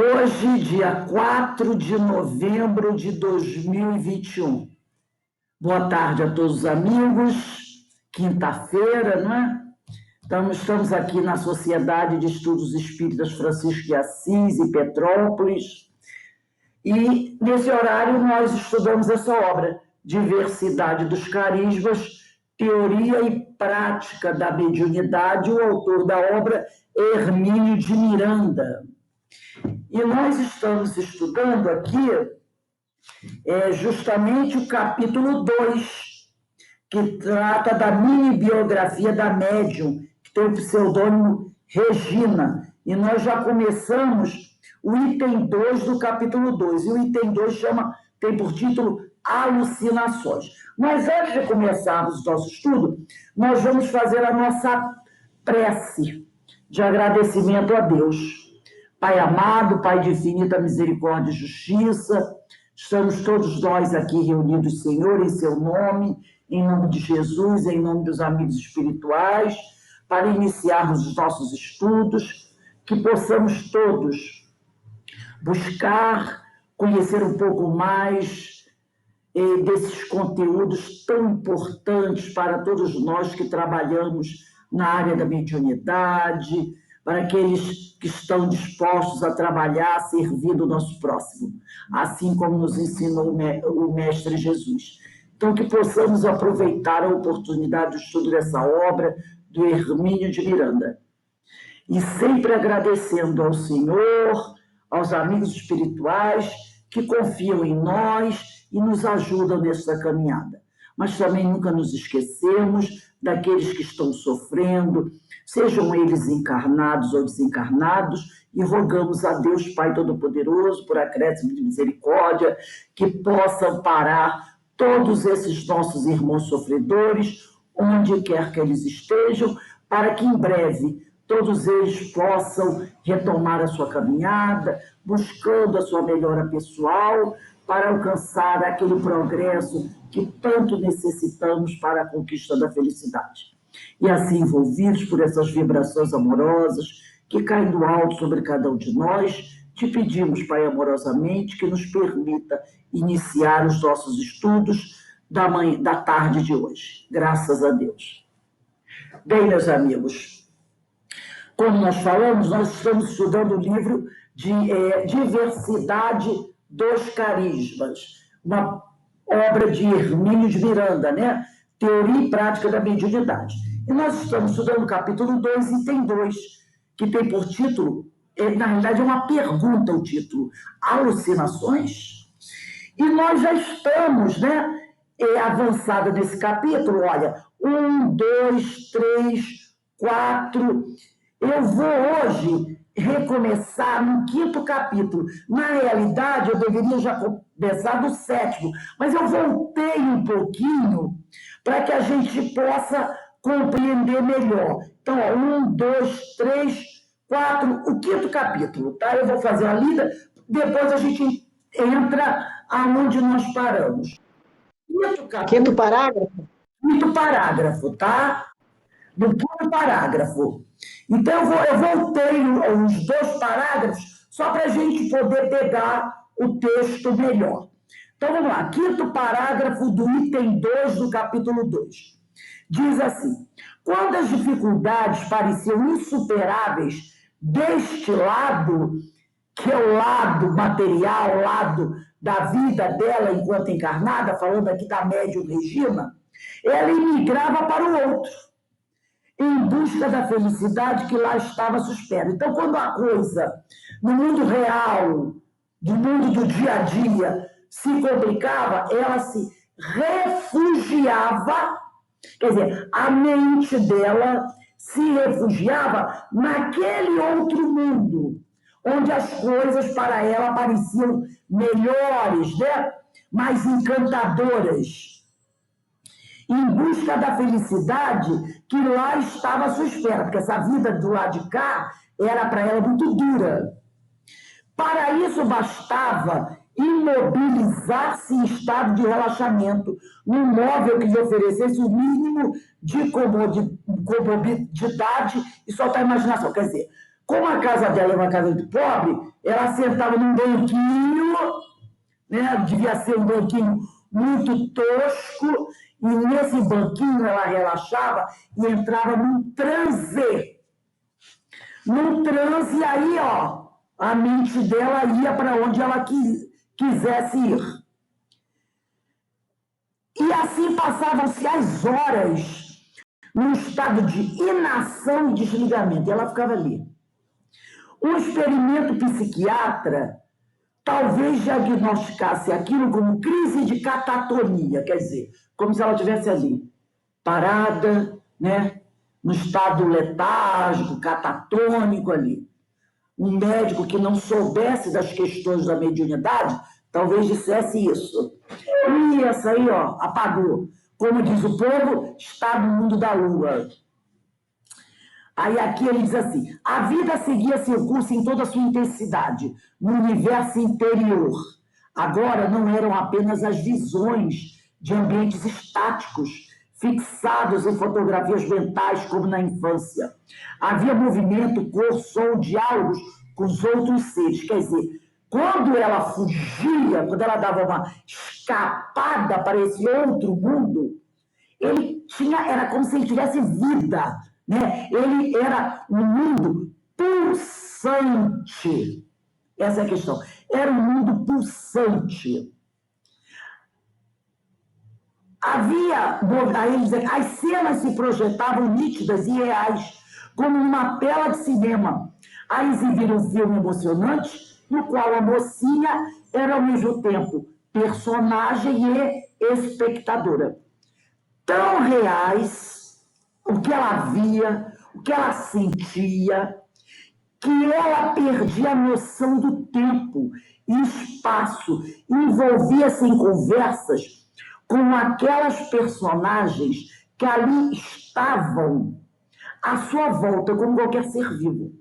Hoje, dia 4 de novembro de 2021. Boa tarde a todos os amigos. Quinta-feira, não é? Então, estamos aqui na Sociedade de Estudos Espíritas Francisco de Assis, em Petrópolis. E, nesse horário, nós estudamos essa obra, Diversidade dos Carismas, Teoria e Prática da Mediunidade, o autor da obra Hermínio de Miranda. E nós estamos estudando aqui justamente o capítulo 2, que trata da mini-biografia da médium, que tem o pseudônimo Regina. E nós já começamos o item 2 do capítulo 2. E o item 2 tem por título Alucinações. Mas antes de começarmos o nosso estudo, nós vamos fazer a nossa prece de agradecimento a Deus. Pai amado, Pai de infinita misericórdia e justiça, estamos todos nós aqui reunidos, Senhor, em seu nome, em nome de Jesus, em nome dos amigos espirituais, para iniciarmos os nossos estudos, que possamos todos buscar, conhecer um pouco mais desses conteúdos tão importantes para todos nós que trabalhamos na área da mediunidade, para aqueles que estão dispostos a trabalhar, servindo o nosso próximo, assim como nos ensinou o Mestre Jesus. Então, que possamos aproveitar a oportunidade do estudo dessa obra do Hermínio de Miranda. E sempre agradecendo ao Senhor, aos amigos espirituais que confiam em nós e nos ajudam nessa caminhada. Mas também nunca nos esquecemos daqueles que estão sofrendo, sejam eles encarnados ou desencarnados, e rogamos a Deus Pai Todo-Poderoso, por acréscimo de misericórdia, que possa amparar todos esses nossos irmãos sofredores, onde quer que eles estejam, para que em breve todos eles possam retomar a sua caminhada, buscando a sua melhora pessoal, para alcançar aquele progresso que tanto necessitamos para a conquista da felicidade. E assim, envolvidos por essas vibrações amorosas que caem do alto sobre cada um de nós, te pedimos, Pai, amorosamente, que nos permita iniciar os nossos estudos da tarde de hoje. Graças a Deus. Bem, meus amigos, como nós falamos, nós estamos estudando o livro de Diversidade dos Carismas, uma obra de Hermínio de Miranda, né? Teoria e Prática da Mediunidade. E nós estamos estudando o capítulo 2, item 2, que tem por título, na realidade é uma pergunta o título, Alucinações? E nós já estamos, né, avançado nesse capítulo, olha, 1, 2, 3, 4. Eu vou hoje recomeçar no 5º capítulo. Na realidade, eu deveria já começar do 7º, mas eu voltei um pouquinho para que a gente possa compreender melhor. Então, 1, 2, 3, 4, o 5º capítulo, tá? Eu vou fazer a lida, depois a gente entra aonde nós paramos. 5º parágrafo? 5º parágrafo, tá? No 5º parágrafo. Então, eu voltei os 2 parágrafos só para a gente poder pegar o texto melhor. Então, vamos lá. 5º parágrafo do item 2 do capítulo 2. Diz assim: quando as dificuldades pareciam insuperáveis deste lado, que é o lado material, o lado da vida dela enquanto encarnada, falando aqui da médium Regina, ela imigrava para o outro, em busca da felicidade que lá estava suspensa. Então, quando a coisa, no mundo real, no mundo do dia a dia, se complicava, ela se refugiava, quer dizer, a mente dela se refugiava naquele outro mundo, onde as coisas para ela pareciam melhores, né? Mais encantadoras, em busca da felicidade que lá estava à sua espera, porque essa vida do lado de cá era para ela muito dura. Para isso bastava imobilizar-se em estado de relaxamento, num móvel que lhe oferecesse o mínimo de comodidade e soltar a imaginação. Quer dizer, Como a casa dela era uma casa muito pobre, ela sentava num banquinho, né? Devia ser um banquinho muito tosco, e nesse banquinho ela relaxava e entrava num transe. Num transe, aí, ó, a mente dela ia para onde ela quisesse ir. E assim passavam-se as horas num estado de inação e desligamento. E ela ficava ali. Um experimento psiquiatra talvez diagnosticasse aquilo como crise de catatonia, quer dizer, como se ela estivesse ali, parada, né, no estado letárgico, catatônico ali. Um médico que não soubesse das questões da mediunidade, talvez dissesse isso. E essa aí, ó, apagou. Como diz o povo, está no mundo da lua. Aí aqui ele diz assim, a vida seguia seu curso em toda a sua intensidade, no universo interior. Agora não eram apenas as visões de ambientes estáticos, fixados em fotografias mentais, como na infância. Havia movimento, cor, som, diálogos com os outros seres. Quer dizer, quando ela fugia, quando ela dava uma escapada para esse outro mundo, era como se ele tivesse vida, né? Ele era um mundo pulsante. Essa é a questão. Era um mundo pulsante. Aí ele diz, as cenas se projetavam nítidas e reais, como numa tela de cinema, a exibir um filme emocionante, no qual a mocinha era ao mesmo tempo personagem e espectadora. Tão reais o que ela via, o que ela sentia, que ela perdia a noção do tempo e espaço, envolvia-se em conversas com aquelas personagens que ali estavam à sua volta, como qualquer ser vivo.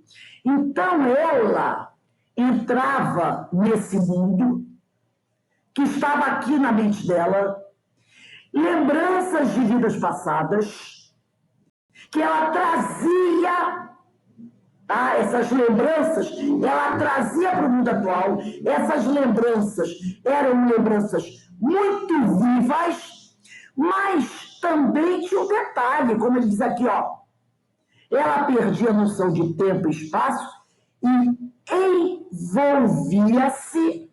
Então ela entrava nesse mundo que estava aqui na mente dela, lembranças de vidas passadas, que ela trazia, tá? Essas lembranças, ela trazia para o mundo atual. Essas lembranças eram lembranças muito vivas, mas também tinha um detalhe, como ele diz aqui, ó. Ela perdia a noção de tempo e espaço e envolvia-se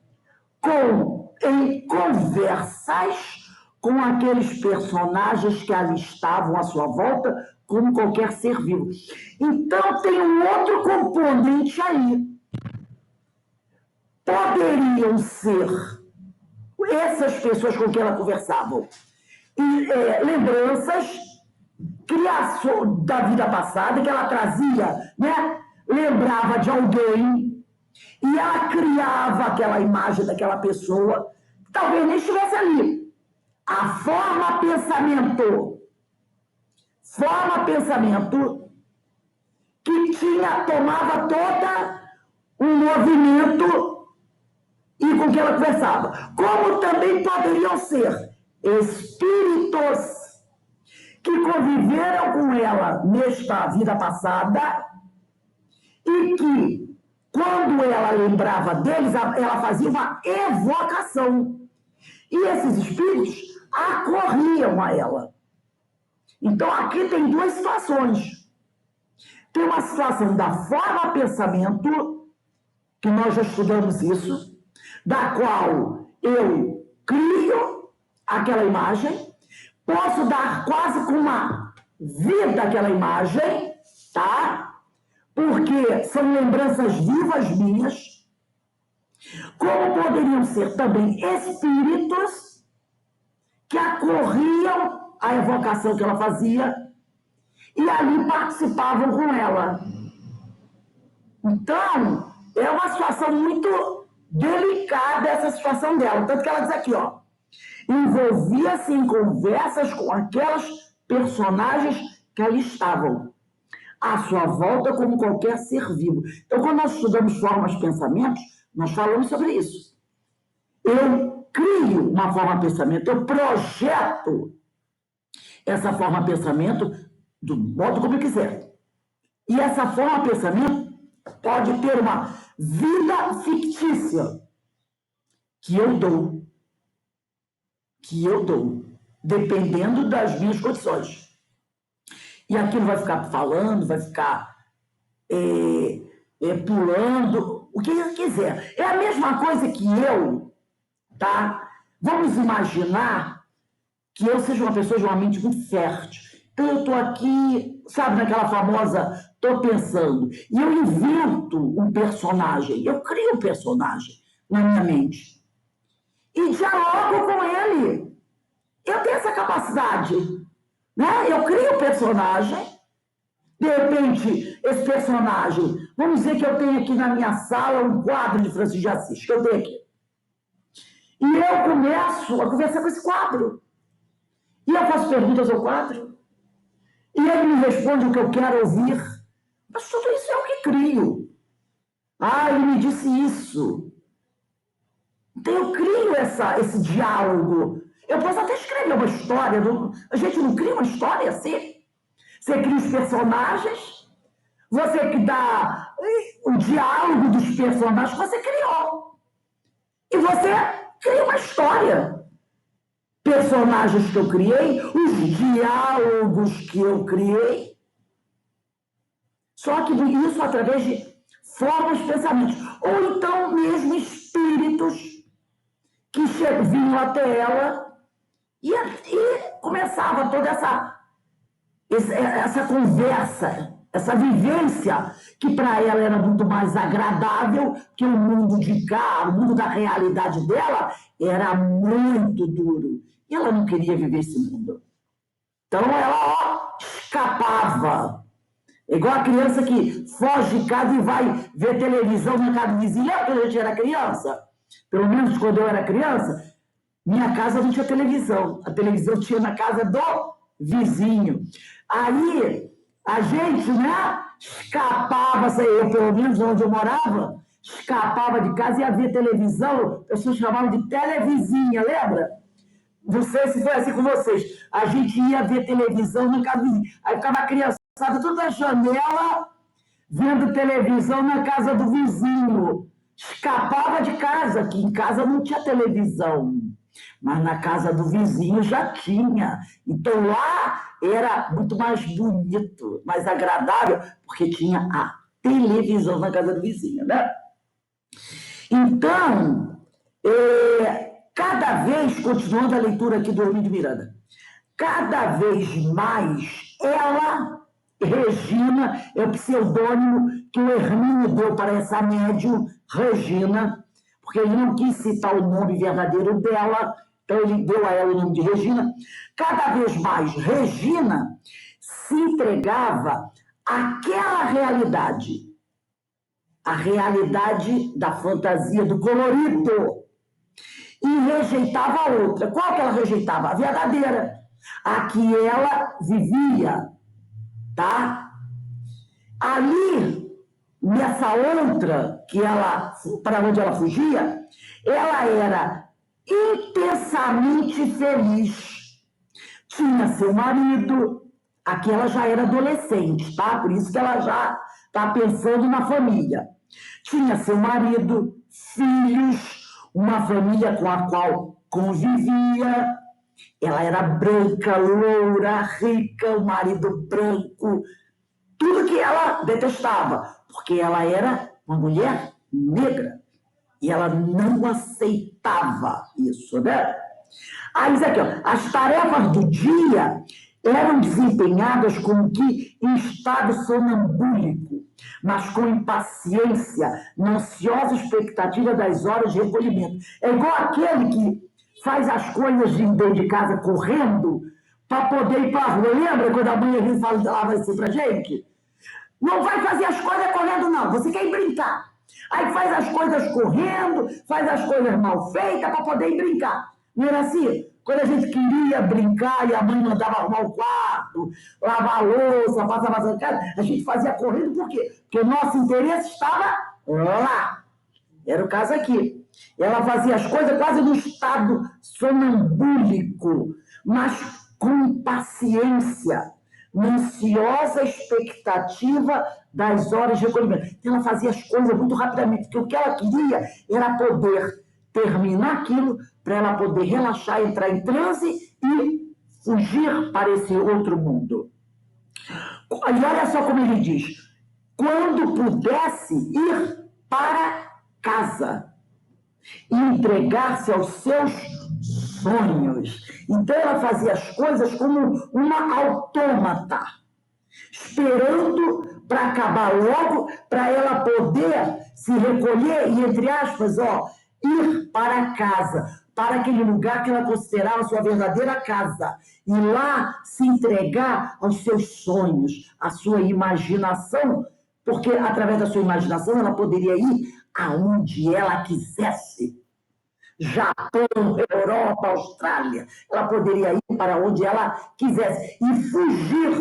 em conversas com aqueles personagens que ali estavam à sua volta, como qualquer ser vivo. Então tem um outro componente aí. Poderiam ser essas pessoas com quem ela conversava lembranças, criação da vida passada, que ela trazia, né? Lembrava de alguém, e ela criava aquela imagem daquela pessoa, que talvez nem estivesse ali. A forma pensamento que tomava todo um movimento e com que ela conversava. Como também poderiam ser espíritos que conviveram com ela nesta vida passada e que, quando ela lembrava deles, ela fazia uma evocação. E esses espíritos acorriam a ela. Então, aqui tem duas situações. Tem uma situação da forma pensamento, que nós já estudamos isso, da qual eu crio aquela imagem, posso dar quase com uma vida àquela imagem, tá? Porque são lembranças vivas minhas, como poderiam ser também espíritos que acorriam à evocação que ela fazia e ali participavam com ela. Então, é uma situação muito delicada essa situação dela. Tanto que ela diz aqui, ó, envolvia-se em conversas com aquelas personagens que ali estavam à sua volta como qualquer ser vivo. Então, quando nós estudamos formas de pensamentos, nós falamos sobre isso. Eu crio uma forma de pensamento, eu projeto essa forma de pensamento do modo como eu quiser. E essa forma de pensamento pode ter uma vida fictícia que eu dou, dependendo das minhas condições. E aquilo vai ficar falando, vai ficar pulando, o que ele quiser. É a mesma coisa que eu, tá? Vamos imaginar que eu seja uma pessoa de uma mente muito fértil. Então eu estou aqui, sabe, naquela famosa, estou pensando, e eu invento um personagem, eu crio um personagem na minha mente. E dialogo com ele. Eu tenho essa capacidade, né? Eu crio um personagem, de repente, esse personagem, vamos dizer que eu tenho aqui na minha sala um quadro de Francisco de Assis, que eu tenho aqui. E eu começo a conversar com esse quadro. E eu faço perguntas ao quadro. E ele me responde o que eu quero ouvir. Mas tudo isso é o que crio. Ah, ele me disse isso. Então eu crio esse diálogo. Eu posso até escrever uma história. A gente não cria uma história assim. Você cria os personagens. Você que dá o diálogo dos personagens que você criou. E você cria uma história. Personagens que eu criei, os diálogos que eu criei. Só que isso através de formas de pensamento. Ou então mesmo espíritos que vinham até ela e começava toda essa conversa, essa vivência, que para ela era muito mais agradável que o mundo de cá, o mundo da realidade dela era muito duro. E ela não queria viver esse mundo. Então ela escapava. É igual a criança que foge de casa e vai ver televisão na casa do vizinho. Lembra quando a gente era criança? Pelo menos quando eu era criança, minha casa não tinha televisão. A televisão tinha na casa do vizinho. Aí a gente, né, escapava, eu, pelo menos onde eu morava, escapava de casa e ia ver televisão, pessoas chamavam de televizinha, lembra? Não sei se foi assim com vocês. A gente ia ver televisão na casa do vizinho. Aí ficava a criançada toda na janela, vendo televisão na casa do vizinho. Escapava de casa, aqui em casa não tinha televisão. Mas na casa do vizinho já tinha. Então lá era muito mais bonito, mais agradável, porque tinha a televisão na casa do vizinho, né? Então, cada vez, continuando a leitura aqui do Hermínio de Miranda, cada vez mais ela, Regina, é o pseudônimo que o Hermínio deu para essa médium, Regina, porque ele não quis citar o nome verdadeiro dela, então ele deu a ela o nome de Regina. Cada vez mais, Regina se entregava àquela realidade, a realidade da fantasia, do colorido, e rejeitava a outra. Qual que ela rejeitava? A verdadeira, a que ela vivia, tá? Ali, nessa outra, para onde ela fugia, ela era intensamente feliz. Tinha seu marido, aqui ela já era adolescente, tá? Por isso que ela já está pensando na família. Tinha seu marido, filhos, uma família com a qual convivia. Ela era branca, loura, rica, o marido branco, tudo que ela detestava, porque ela era uma mulher negra. E ela não aceitava isso, né? Aí diz aqui, ó, as tarefas do dia eram desempenhadas como que em estado sonambúlico, mas com impaciência, na ansiosa expectativa das horas de recolhimento. É igual aquele que faz as coisas de dentro de casa correndo para poder ir para a rua. Lembra quando a mãe às vezes falava assim para a gente? Não vai fazer as coisas correndo, não. Você quer ir brincar. Aí faz as coisas correndo, faz as coisas mal feitas para poder ir brincar. Não era assim? Quando a gente queria brincar e a mãe mandava arrumar o quarto, lavar a louça, passar a casa, a gente fazia correndo por quê? Porque o nosso interesse estava lá. Era o caso aqui. Ela fazia as coisas quase no estado sonambúlico, mas com paciência, na ansiosa expectativa das horas de recolhimento. Então, ela fazia as coisas muito rapidamente, porque o que ela queria era poder terminar aquilo para ela poder relaxar, entrar em transe e fugir para esse outro mundo. E olha só como ele diz: quando pudesse ir para casa e entregar-se aos seus sonhos. Então ela fazia as coisas como uma autômata, esperando para acabar logo, para ela poder se recolher e, entre aspas, ir para casa, para aquele lugar que ela considerava sua verdadeira casa, e lá se entregar aos seus sonhos, à sua imaginação, porque através da sua imaginação ela poderia ir aonde ela quisesse. Japão, Europa, Austrália. Ela poderia ir para onde ela quisesse e fugir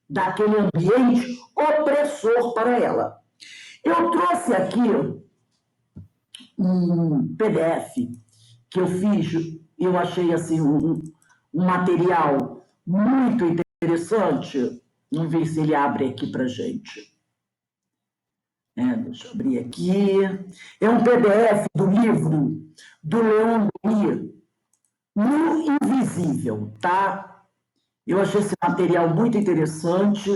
daquele ambiente opressor para ela. Eu trouxe aqui um PDF que eu fiz, eu achei assim um material muito interessante. Vamos ver se ele abre aqui para a gente. Deixa eu abrir aqui. É um PDF do livro do Leon Denis, No Invisível, tá? Eu achei esse material muito interessante.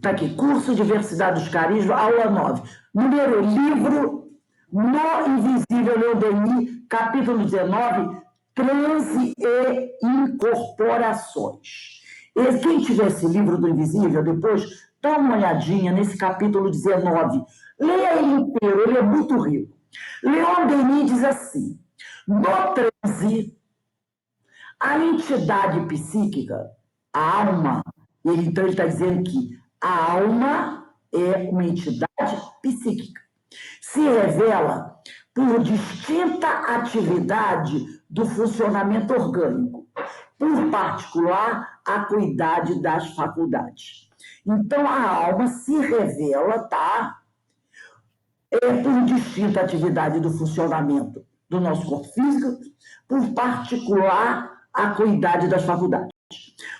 Tá aqui, Curso Diversidade dos Carismas, aula 9. Livro No Invisível, Leon Denis, capítulo 19, Transe e Incorporações. E quem tiver esse livro do Invisível, depois dá uma olhadinha nesse capítulo 19. Leia ele inteiro, ele é muito rico. Leon Denis diz assim: no transe, a entidade psíquica, a alma, então ele está dizendo que a alma é uma entidade psíquica, se revela por distinta atividade do funcionamento orgânico, por particular acuidade das faculdades. Então, a alma se revela, tá? Por distinta atividade do funcionamento do nosso corpo físico, por particular acuidade das faculdades.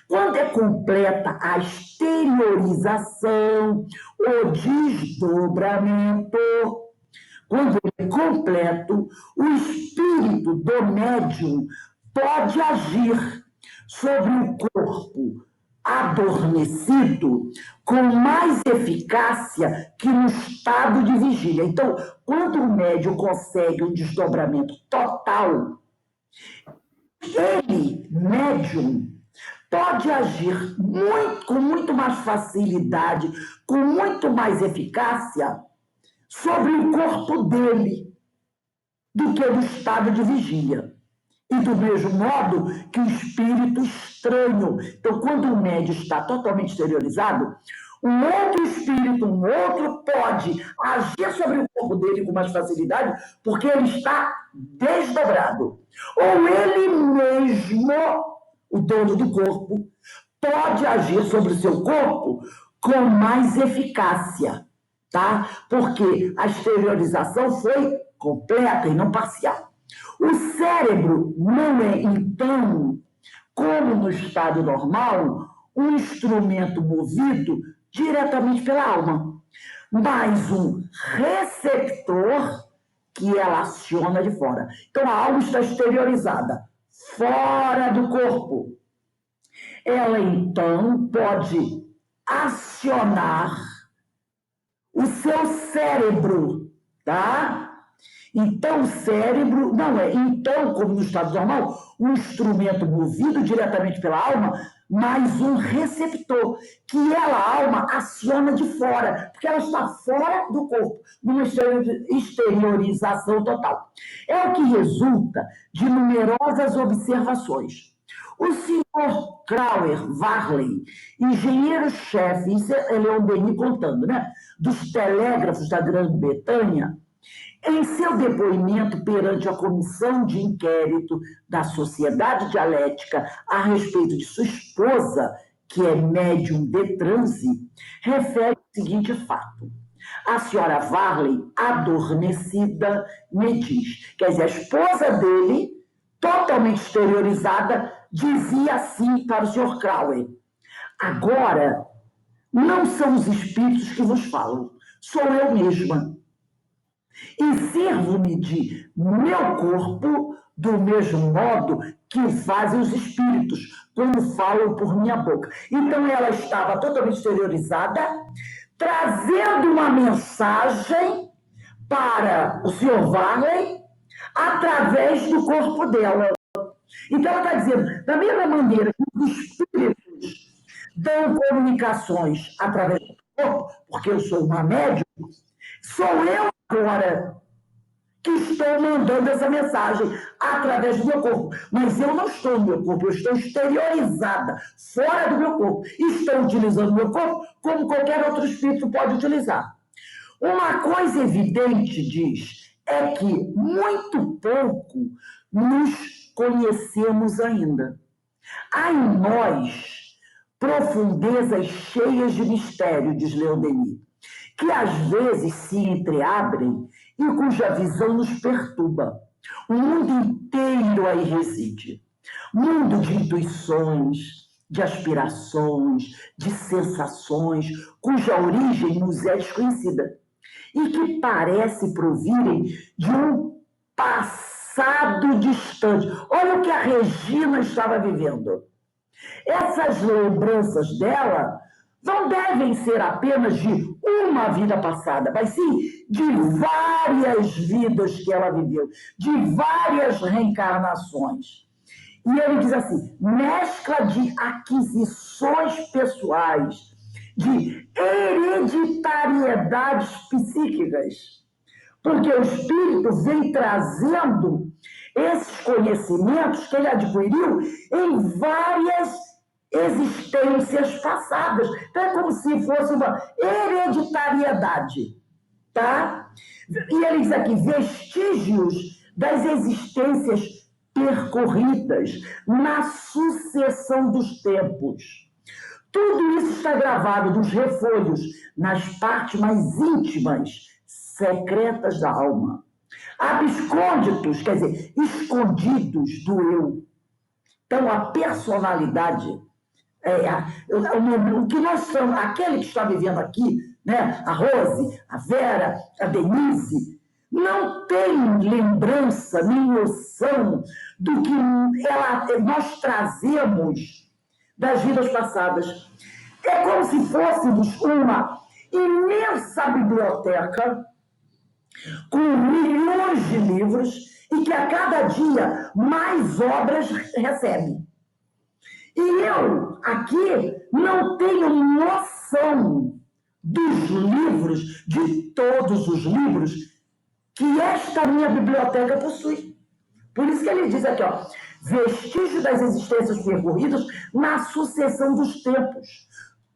Quando é completa a exteriorização, o desdobramento, quando é completo, o espírito do médium pode agir sobre o corpo adormecido com mais eficácia que no estado de vigília. Então, quando o médium consegue um desdobramento total, ele, médium, pode agir com muito mais facilidade, com muito mais eficácia sobre o corpo dele do que no estado de vigília. E do mesmo modo que o espírito estranho. Então, quando o médium está totalmente exteriorizado, um outro espírito, um outro pode agir sobre o corpo dele com mais facilidade, porque ele está desdobrado. Ou ele mesmo, o dono do corpo, pode agir sobre o seu corpo com mais eficácia, tá? Porque a exteriorização foi completa e não parcial. O cérebro não é, então, como no estado normal, um instrumento movido diretamente pela alma, mas um receptor que ela aciona de fora. Então, a alma está exteriorizada, fora do corpo. Ela, então, pode acionar o seu cérebro, tá? Então, o cérebro não é, então, como no estado normal, um instrumento movido diretamente pela alma, mas um receptor, que ela, a alma, aciona de fora, porque ela está fora do corpo, numa exteriorização total. É o que resulta de numerosas observações. O senhor Crauer Varley, engenheiro-chefe, isso é Leon Denis contando, né, dos telégrafos da Grã-Bretanha, em seu depoimento perante a comissão de inquérito da Sociedade Dialética a respeito de sua esposa, que é médium de transe, refere o seguinte fato: a senhora Varley, adormecida, me diz, quer dizer, a esposa dele, totalmente exteriorizada, dizia assim para o Sr. Crowley: agora não são os espíritos que vos falam, sou eu mesma. E sirvo-me de meu corpo do mesmo modo que fazem os espíritos, quando falam por minha boca. Então ela estava totalmente exteriorizada, trazendo uma mensagem para o Sr. Varley através do corpo dela. Então ela está dizendo, da mesma maneira que os espíritos dão comunicações através do corpo, porque eu sou uma médium, sou eu agora que estou mandando essa mensagem através do meu corpo. Mas eu não estou no meu corpo, eu estou exteriorizada, fora do meu corpo. Estou utilizando o meu corpo como qualquer outro espírito pode utilizar. Uma coisa evidente, diz, é que muito pouco nos conhecemos ainda. Há em nós profundezas cheias de mistério, diz Leon Denis, que às vezes se entreabrem e cuja visão nos perturba. O mundo inteiro aí reside. Mundo de intuições, de aspirações, de sensações, cuja origem nos é desconhecida e que parece provirem de um passado distante. Olha o que a Regina estava vivendo. Essas lembranças dela não devem ser apenas de uma vida passada, mas sim de várias vidas que ela viveu, de várias reencarnações. E ele diz assim, mescla de aquisições pessoais, de hereditariedades psíquicas, porque o espírito vem trazendo esses conhecimentos que ele adquiriu em várias existências passadas. Então é como se fosse uma hereditariedade, tá? E ele diz aqui, vestígios das existências percorridas na sucessão dos tempos. Tudo isso está gravado nos refolhos, nas partes mais íntimas, secretas da alma. Abscônditos, quer dizer, escondidos do eu. Então, a personalidade, o que nós somos, aquele que está vivendo aqui, né, a Rose, a Vera, a Denise, não tem lembrança nem noção do que nós trazemos das vidas passadas. É como se fôssemos uma imensa biblioteca com milhões de livros e que a cada dia mais obras recebe. E eu, aqui, não tenho noção dos livros, de todos os livros que esta minha biblioteca possui. Por isso que ele diz aqui, ó, vestígio das existências percorridas na sucessão dos tempos.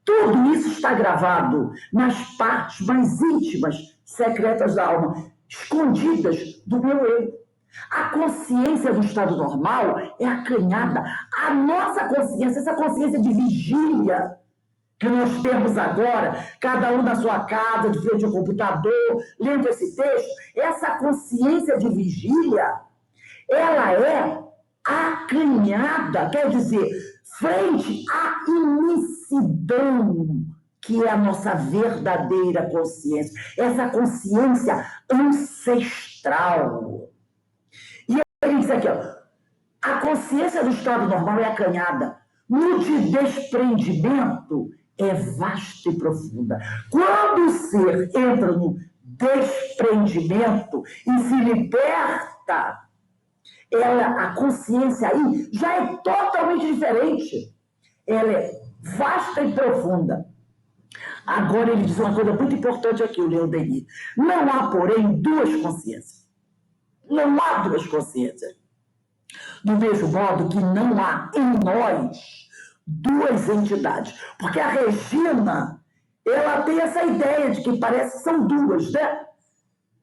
Tudo isso está gravado nas partes mais íntimas, secretas da alma, escondidas do meu eu. A consciência do estado normal é acanhada. A nossa consciência, essa consciência de vigília que nós temos agora, cada um na sua casa, de frente ao computador, lendo esse texto, essa consciência de vigília, ela é acanhada, quer dizer, frente à imensidão que é a nossa verdadeira consciência, essa consciência ancestral. E ele diz aqui, ó, a consciência do estado normal é acanhada, no de desprendimento é vasta e profunda. Quando o ser entra no desprendimento e se liberta, a consciência aí já é totalmente diferente. Ela é vasta e profunda. Agora ele diz uma coisa muito importante aqui, o Leon Denis. Não há, porém, duas consciências. Não há duas consciências. Do mesmo modo que não há em nós duas entidades. Porque a Regina, ela tem essa ideia de que parece que são duas, né?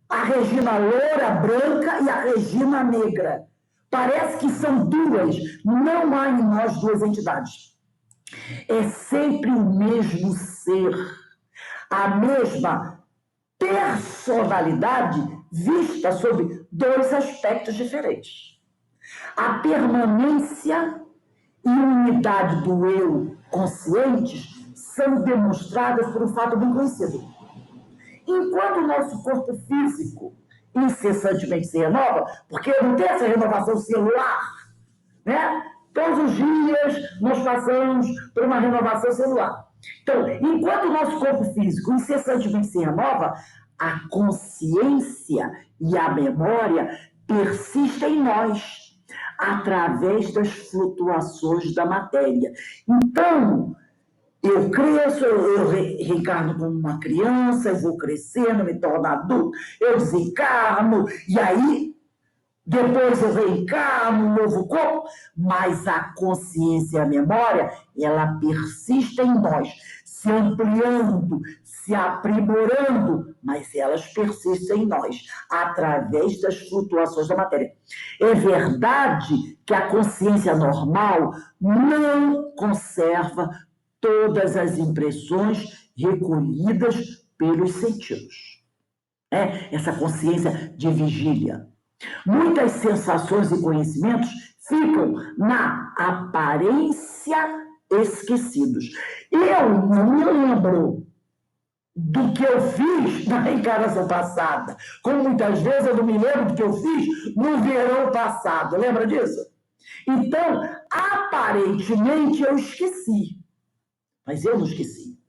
A Regina loura, branca e a Regina negra. Parece que são duas. Não há em nós duas entidades. É sempre o mesmo ser. A mesma personalidade vista sob dois aspectos diferentes. A permanência e unidade do eu conscientes são demonstradas por um fato bem conhecido. Enquanto o nosso corpo físico incessantemente se renova, porque não tem essa renovação celular, né? Todos os dias nós passamos por uma renovação celular. Então, enquanto o nosso corpo físico incessantemente se renova, a consciência e a memória persistem em nós, através das flutuações da matéria. Então, eu cresço, eu reencarno como uma criança, eu vou crescendo, me torno adulto, eu desencarno, e aí depois eu reencarno um novo corpo, mas a consciência e a memória, ela persiste em nós, se ampliando, se aprimorando, mas elas persistem em nós, através das flutuações da matéria. É verdade que a consciência normal não conserva todas as impressões recolhidas pelos sentidos. Essa consciência de vigília. Muitas sensações e conhecimentos ficam na aparência esquecidos. Eu não me lembro do que eu fiz na reencarnação passada, como muitas vezes eu não me lembro do que eu fiz no verão passado. Lembra disso? Então, aparentemente eu esqueci, mas eu não esqueci.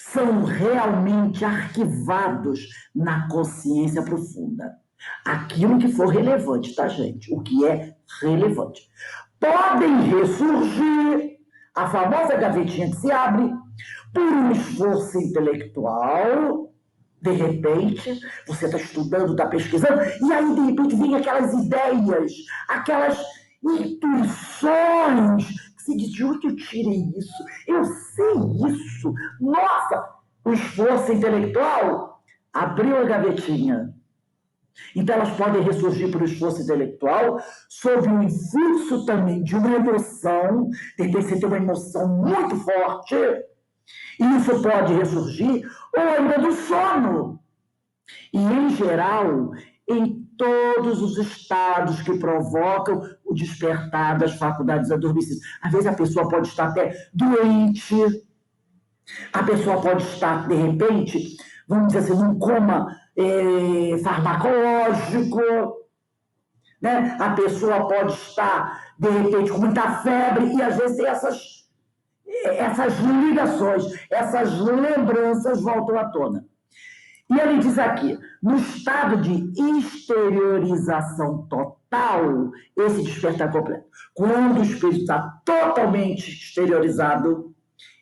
São realmente arquivados na consciência profunda. Aquilo que for relevante, tá, gente? O que é relevante. Podem ressurgir, a famosa gavetinha que se abre, por um esforço intelectual. De repente, você está estudando, está pesquisando, e aí, de repente, vem aquelas ideias, aquelas intuições, que você diz, de onde eu tirei isso? Eu sei isso. Nossa! O esforço intelectual abriu a gavetinha. Então, elas podem ressurgir por esforço intelectual, sob o influxo também de uma emoção, de repente você tem uma emoção muito forte, e isso pode ressurgir, ou ainda do sono. E, em geral, em todos os estados que provocam o despertar das faculdades adormecidas. Às vezes a pessoa pode estar até doente, a pessoa pode estar, de repente, vamos dizer assim, num coma farmacológico, né? A pessoa pode estar, de repente, com muita febre, e às vezes essas ligações, essas lembranças voltam à tona. E ele diz aqui, no estado de exteriorização total, esse despertar completo. Quando o espírito está totalmente exteriorizado,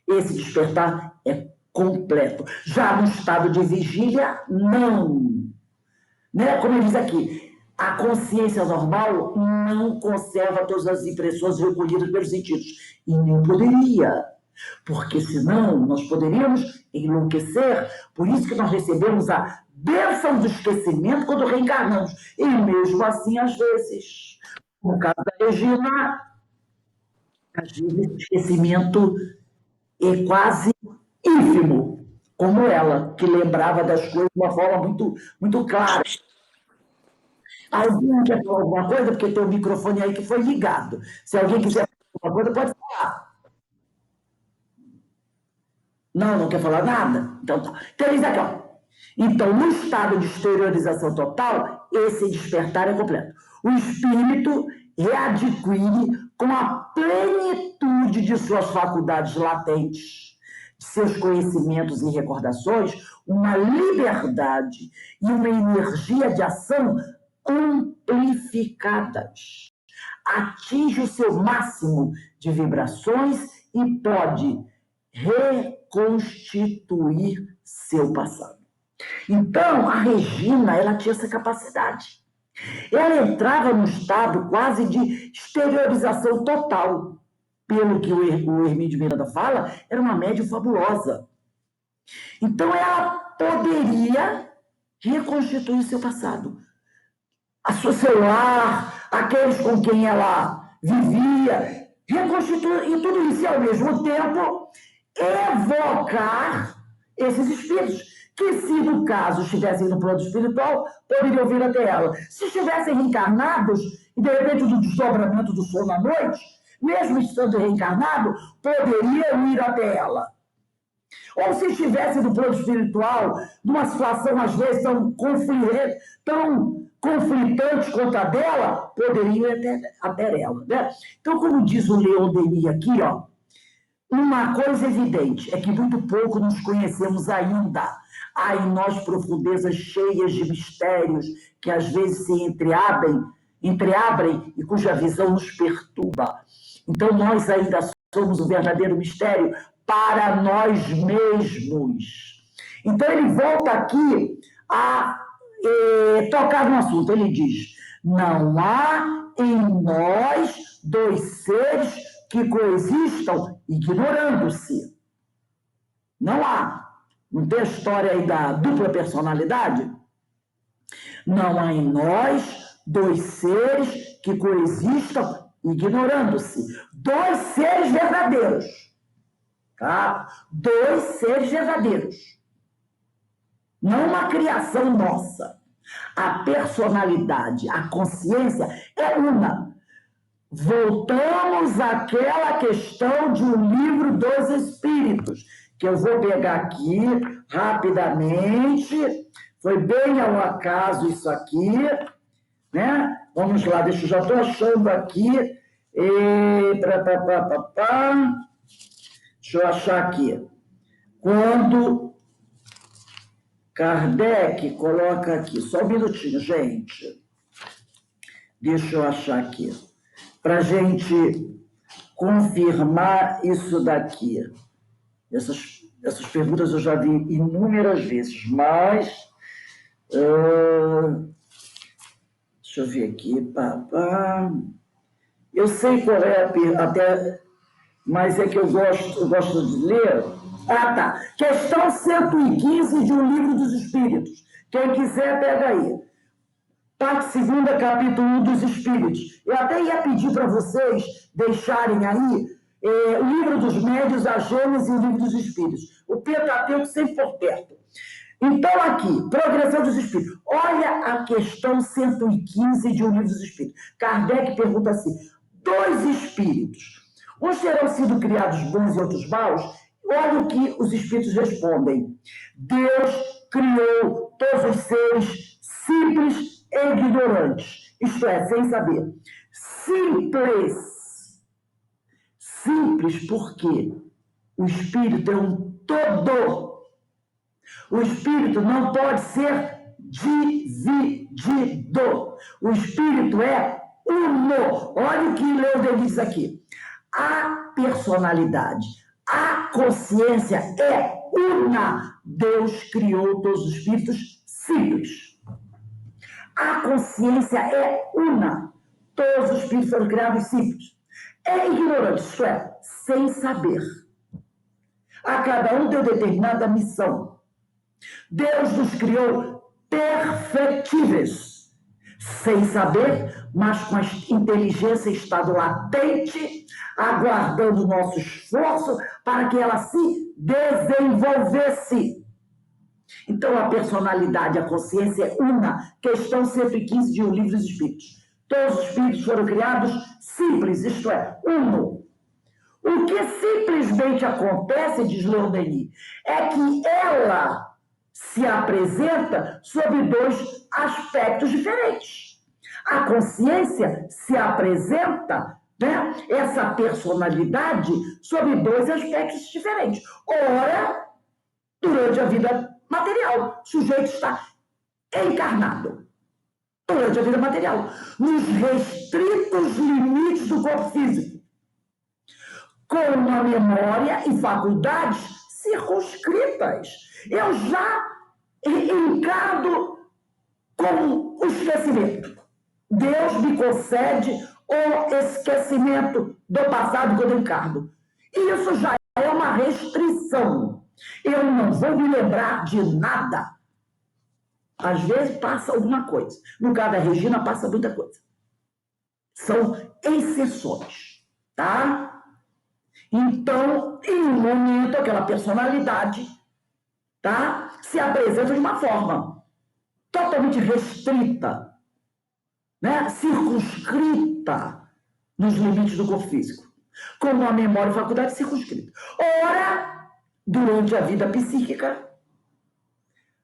esse despertar é completo. Já no estado de vigília, não. Né? Como ele diz aqui, a consciência normal não conserva todas as impressões recolhidas pelos sentidos. E nem poderia, porque senão nós poderíamos enlouquecer. Por isso que nós recebemos a bênção do esquecimento quando reencarnamos. E mesmo assim, às vezes, no caso da Regina, às vezes o esquecimento é quase ínfimo, como ela, que lembrava das coisas de uma forma muito, muito clara. Alguém quer falar alguma coisa? Porque tem o microfone aí que foi ligado. Se alguém quiser falar alguma coisa, pode falar. Não quer falar nada? Então tá. Então, eles aqui, ó. Então, no estado de exteriorização total, esse despertar é completo. O espírito readquire com a plenitude de suas faculdades latentes, de seus conhecimentos e recordações, uma liberdade e uma energia de ação amplificadas. Atinge o seu máximo de vibrações e pode reconstituir seu passado. Então, a Regina, ela tinha essa capacidade. Ela entrava num estado quase de exteriorização total. Pelo que o Hermínio de Miranda fala, era uma médium fabulosa. Então, ela poderia reconstituir seu passado. Seu celular, aqueles com quem ela vivia, reconstituir, e tudo isso, e ao mesmo tempo, evocar esses espíritos, que se no caso estivessem no plano espiritual, poderiam vir até ela. Se estivessem reencarnados, e de repente do desdobramento do sono à noite, mesmo estando reencarnado, poderiam ir até ela. Ou se estivesse no plano espiritual, numa situação às vezes tão conflitante quanto a dela, poderiam ir até ela. Né? Então, como diz o Leon Denis aqui, ó, uma coisa evidente é que muito pouco nos conhecemos ainda. Há em nós profundezas cheias de mistérios que às vezes se entreabrem e cuja visão nos perturba. Então, nós ainda somos o verdadeiro mistério para nós mesmos. Então, ele volta aqui a tocar no assunto. Ele diz: não há em nós dois seres que coexistam ignorando-se. Não há. Não tem a história aí da dupla personalidade? Não há em nós dois seres que coexistam ignorando-se. Dois seres verdadeiros. Tá? Dois seres verdadeiros. Não uma criação nossa. A personalidade, a consciência é uma. Voltamos àquela questão de um livro dos Espíritos, que eu vou pegar aqui rapidamente. Foi bem ao acaso isso aqui, né? Vamos lá, já estou achando aqui. Deixa eu achar aqui. Quando Kardec coloca aqui, só um minutinho, gente. Deixa eu achar aqui. Para a gente confirmar isso daqui. Essas perguntas eu já vi inúmeras vezes, mas... deixa eu ver aqui. Eu sei qual é até, mas é que eu gosto de ler. Ah, tá. Questão 115 de Um Livro dos Espíritos. Quem quiser, pega aí. Parte 2ª, capítulo 1 dos Espíritos. Eu até ia pedir para vocês deixarem aí o Livro dos Médiuns, a Gênese e o Livro dos Espíritos. O Pentateuco sempre por perto. Então, aqui, Progressão dos Espíritos. Olha a questão 115 de Um Livro dos Espíritos. Kardec pergunta assim: dois espíritos, uns terão sido criados bons e outros maus? Olha o que os espíritos respondem. Deus criou todos os seres simples e ignorantes, isto é, sem saber. Simples porque o espírito é um todo. O espírito não pode ser dividido. O espírito é uno. Olha o que Leon Denis diz aqui. A personalidade, a consciência é una. Deus criou todos os espíritos simples. A consciência é una. Todos os espíritos foram criados simples. É ignorante, isto é, sem saber. A cada um deu determinada missão. Deus nos criou perfectíveis, sem saber, mas com a inteligência em estado latente, aguardando o nosso esforço para que ela se desenvolvesse. Então, a personalidade, a consciência é uma. Questão 115 de Um Livro dos Espíritos. Todos os espíritos foram criados simples, isto é, uno. O que simplesmente acontece, diz Leon Denis, é que ela se apresenta sob dois aspectos diferentes. A consciência se apresenta, né, essa personalidade, sob dois aspectos diferentes. Ora, durante a vida material, o sujeito está encarnado. Durante a vida material, nos restritos limites do corpo físico, com uma memória e faculdades circunscritas. Eu já encarno com o esquecimento. Deus me concede o esquecimento do passado quando eu encarno. Isso já é uma restrição. Eu não vou me lembrar de nada. Às vezes passa alguma coisa. No caso da Regina, passa muita coisa. São exceções, tá? Então, em um momento, aquela personalidade, tá, se apresenta de uma forma totalmente restrita, né, circunscrita nos limites do corpo físico. com uma memória e faculdade circunscrita. Ora, durante a vida psíquica,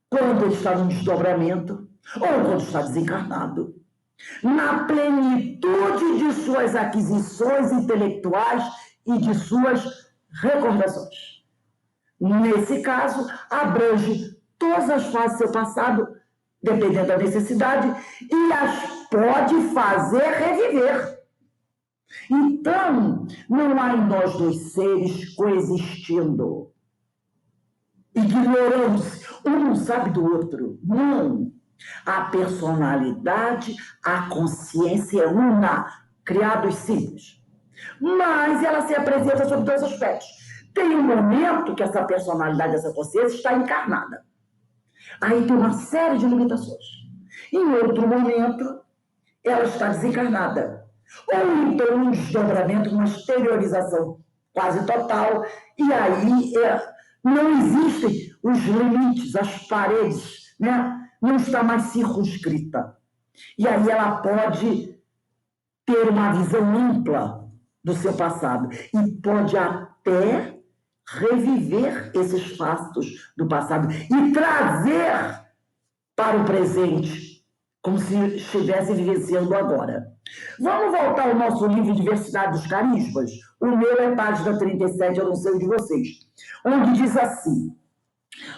quando ele está no desdobramento, ou quando está desencarnado, na plenitude de suas aquisições intelectuais e de suas recordações. Nesse caso, abrange todas as fases do seu passado, dependendo da necessidade, e as pode fazer reviver. Então, não há em nós dois seres coexistindo, ignorando-se, um não sabe do outro. Não. A personalidade, a consciência é uma, criados simples. Mas ela se apresenta sob dois aspectos. Tem um momento que essa personalidade, essa consciência está encarnada. Aí tem uma série de limitações. Em outro momento, ela está desencarnada. Ou então um desdobramento, uma exteriorização quase total, e aí não existem os limites, as paredes, né? Não está mais circunscrita. E aí ela pode ter uma visão ampla do seu passado e pode até reviver esses fatos do passado e trazer para o presente, como se estivesse vivenciando agora. Vamos voltar ao nosso livro Diversidade dos Carismas? O meu é página 37, eu não sei o de vocês, onde diz assim,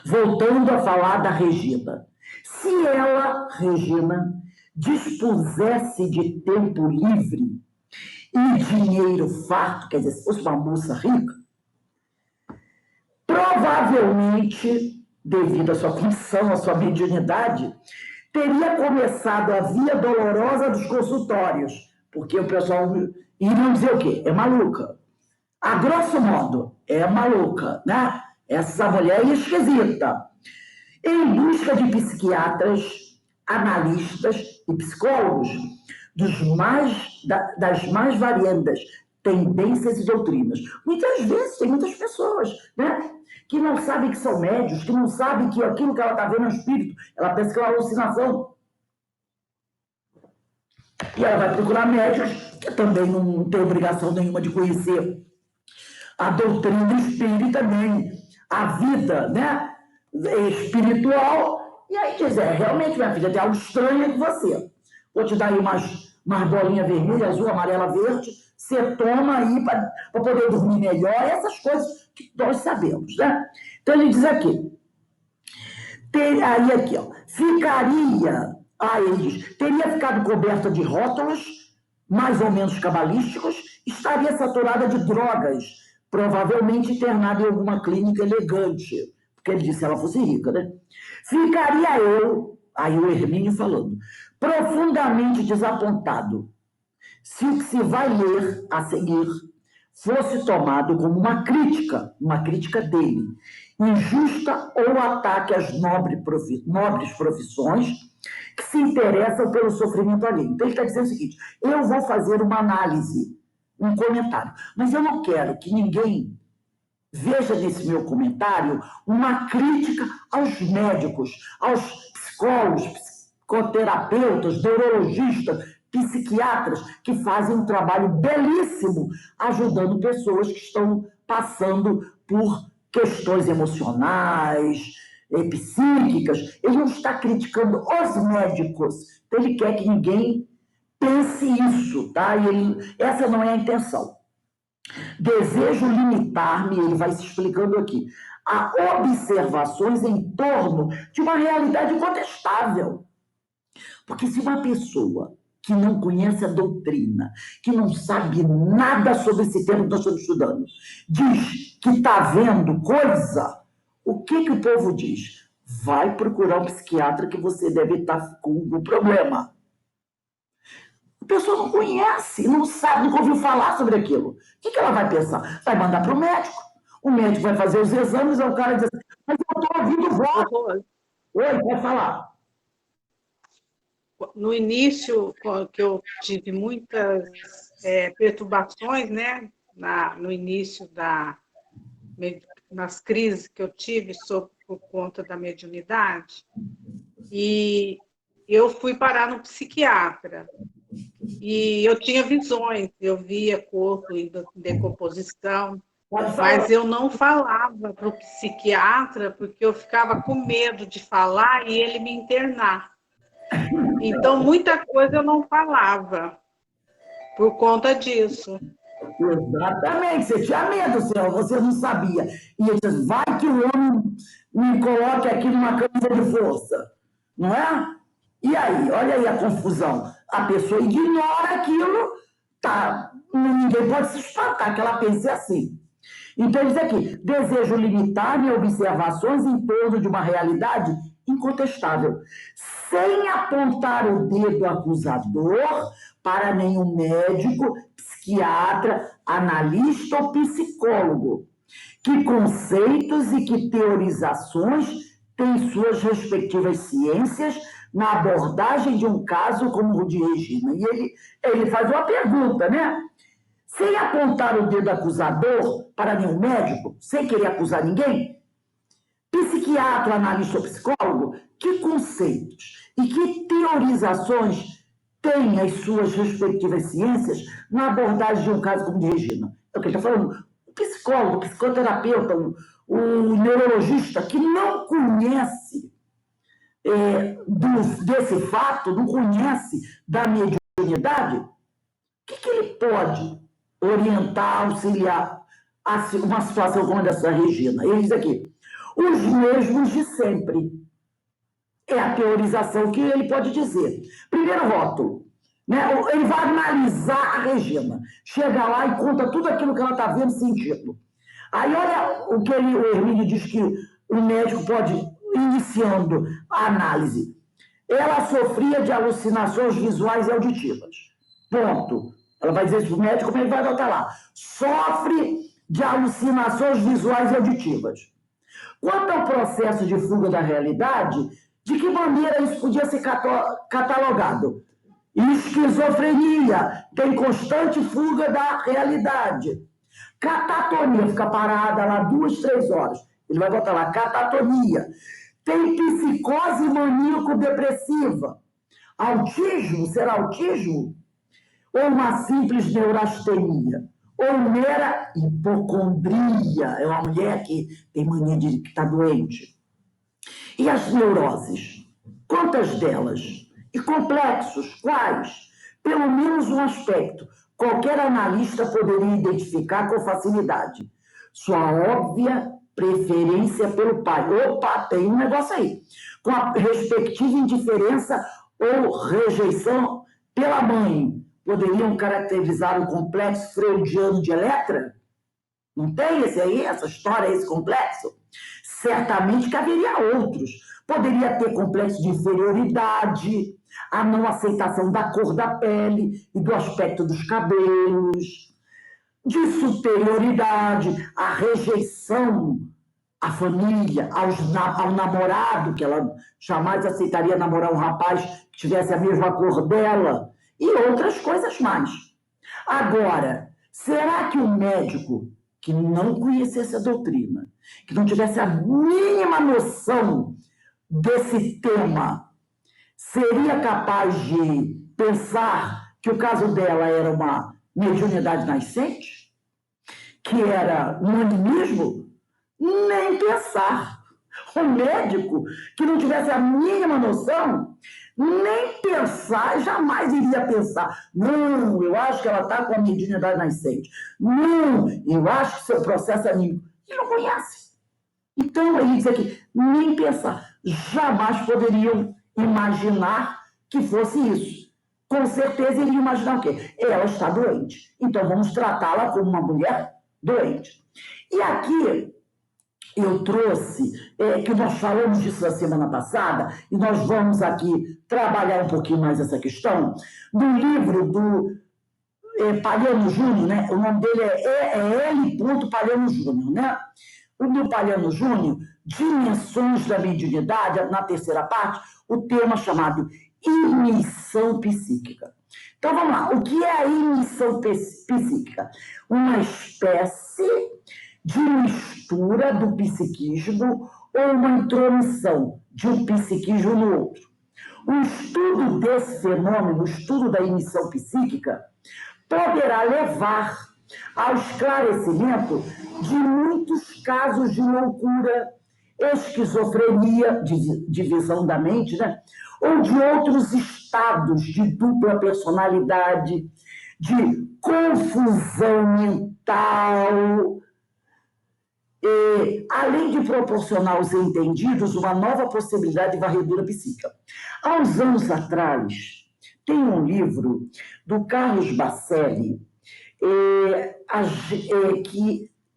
voltando a falar da Regina, se ela, Regina, dispusesse de tempo livre e dinheiro farto, quer dizer, se fosse uma moça rica, provavelmente, devido à sua condição, à sua mediunidade, teria começado a via dolorosa dos consultórios, porque o pessoal iria dizer o quê? É maluca. A grosso modo, é maluca, né? Essa mulher é esquisita. Em busca de psiquiatras, analistas e psicólogos das mais variadas tendências e doutrinas. Muitas vezes tem muitas pessoas, né, que não sabem que são médios, que não sabem que aquilo que ela está vendo é um espírito, ela pensa que é uma alucinação. E ela vai procurar médicos que também não tem obrigação nenhuma de conhecer a doutrina espírita, nem a vida, né, espiritual. E aí diz, realmente, minha filha, tem algo estranho com você. Vou te dar aí umas bolinhas vermelhas, azul, amarela, verde, você toma aí para poder dormir melhor, essas coisas que nós sabemos, né? Então ele diz aqui, aí aqui, ó, ele diz, teria ficado coberta de rótulos, mais ou menos cabalísticos, estaria saturada de drogas, provavelmente internada em alguma clínica elegante, porque ele disse se ela fosse rica, né? Ficaria eu, aí o Hermínio falando, profundamente desapontado, se o que se vai ler a seguir fosse tomado como uma crítica dele, injusta ou ataque às nobres profissões que se interessam pelo sofrimento alheio. Então ele está dizendo o seguinte, eu vou fazer uma análise, um comentário, mas eu não quero que ninguém veja nesse meu comentário uma crítica aos médicos, aos psicólogos, psicoterapeutas, neurologistas, psiquiatras que fazem um trabalho belíssimo ajudando pessoas que estão passando por questões emocionais, psíquicas. Ele não está criticando os médicos, então ele quer que ninguém pense isso, tá? Essa não é a intenção. Desejo limitar-me, ele vai se explicando aqui, a observações em torno de uma realidade incontestável. Porque se uma pessoa que não conhece a doutrina, que não sabe nada sobre esse tema que nós estamos estudando, diz que está vendo coisa, o que o povo diz? Vai procurar um psiquiatra que você deve estar com um problema. A pessoa não conhece, não sabe, nunca ouviu falar sobre aquilo. O que ela vai pensar? Vai mandar para o médico. O médico vai fazer os exames, aí o cara diz assim, mas eu estou ouvindo voz. Oi, pode falar. No início, que eu tive muitas perturbações, né? No início nas crises que eu tive por conta da mediunidade, e eu fui parar no psiquiatra. E eu tinha visões, eu via corpo em decomposição, Pode falar. mas eu não falava para o psiquiatra porque eu ficava com medo de falar e ele me internar. Então, muita coisa eu não falava por conta disso. Exatamente, você tinha medo, senhor, você não sabia. E ele disse, vai que o homem me coloque aqui numa camisa de força, não é? E aí, olha aí a confusão. A pessoa ignora aquilo, tá? Ninguém pode se espantar que ela pense assim. Então, diz aqui, desejo limitar-me a observações em torno de uma realidade incontestável, sem apontar o dedo acusador para nenhum médico, psiquiatra, analista ou psicólogo. Que conceitos e que teorizações têm suas respectivas ciências na abordagem de um caso como o de Regina? E ele faz uma pergunta, né? Sem apontar o dedo acusador para nenhum médico, sem querer acusar ninguém, psiquiatra, analista ou psicólogo, que conceitos e que teorizações têm as suas respectivas ciências na abordagem de um caso como o de Regina? É o que ele está falando. O psicólogo, o psicoterapeuta, o neurologista que não conhece desse fato, não conhece da mediunidade, o que ele pode orientar, auxiliar uma situação como a dessa Regina? Ele diz aqui, os mesmos de sempre. É a teorização que ele pode dizer. Primeiro rótulo, né? Ele vai analisar a Regina, chega lá e conta tudo aquilo que ela está vendo, sentindo. Aí olha o que o Hermínio diz que o médico pode, iniciando a análise. Ela sofria de alucinações visuais e auditivas. Ponto. Ela vai dizer isso para o médico, como ele vai botar lá. Sofre de alucinações visuais e auditivas. Quanto ao processo de fuga da realidade, de que maneira isso podia ser catalogado? Esquizofrenia, tem constante fuga da realidade. Catatonia, fica parada lá 2, 3 horas. Ele vai botar lá, catatonia. Tem psicose maníaco-depressiva. Autismo, será autismo? Ou uma simples neurastenia? Ou mera hipocondria? É uma mulher que tem mania de que está doente. E as neuroses? Quantas delas? E complexos? Quais? Pelo menos um aspecto. Qualquer analista poderia identificar com facilidade. Sua óbvia preferência pelo pai. Opa, tem um negócio aí. Com a respectiva indiferença ou rejeição pela mãe. Poderiam caracterizar um complexo freudiano de Electra? Não tem esse aí, essa história, esse complexo? Certamente que haveria outros. Poderia ter complexo de inferioridade, a não aceitação da cor da pele e do aspecto dos cabelos, de superioridade, a rejeição à família, ao namorado, que ela jamais aceitaria namorar um rapaz que tivesse a mesma cor dela, e outras coisas mais. Agora, será que o médico que não conhecesse a doutrina, que não tivesse a mínima noção desse tema, seria capaz de pensar que o caso dela era uma mediunidade nascente? Que era um animismo? Nem pensar. O médico que não tivesse a mínima noção, nem pensar, jamais iria pensar. Não, eu acho que ela está com a mediunidade nascente. Não, eu acho que seu processo é anímico. Ele não conhece. Então, ele diz aqui, nem pensar. Jamais poderiam imaginar que fosse isso. Com certeza, iriam imaginar o quê? Ela está doente. Então, vamos tratá-la como uma mulher doente. E aqui eu trouxe, que nós falamos disso na semana passada, e nós vamos aqui trabalhar um pouquinho mais essa questão, do livro do Palhano Júnior, né? O nome dele é L. Palhano Júnior, né? O meu Palhano Júnior, Dimensões da Mediunidade, na terceira parte, o tema chamado Imissão Psíquica. Então, vamos lá. O que é a imissão psíquica? Uma espécie de mistura do psiquismo ou uma intromissão de um psiquismo no outro. O estudo desse fenômeno, o estudo da emissão psíquica, poderá levar ao esclarecimento de muitos casos de loucura, esquizofrenia, divisão da mente, né? Ou de outros estados de dupla personalidade, de confusão mental, além de proporcionar aos entendidos uma nova possibilidade de varredura psíquica. Há uns anos atrás, tem um livro do Carlos Bacelli,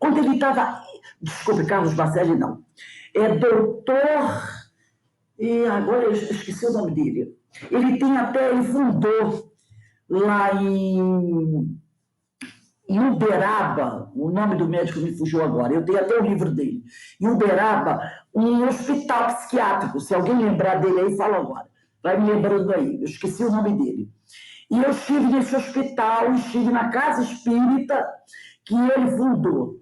onde ele estava... Desculpe, Carlos Bacelli não. Doutor... agora eu esqueci o nome dele. Ele fundou lá em Uberaba, o nome do médico me fugiu agora, eu tenho até o livro dele. Em Uberaba, um hospital psiquiátrico. Se alguém lembrar dele aí, fala agora. Vai me lembrando aí, eu esqueci o nome dele. E eu estive nesse hospital, estive na casa espírita que ele fundou.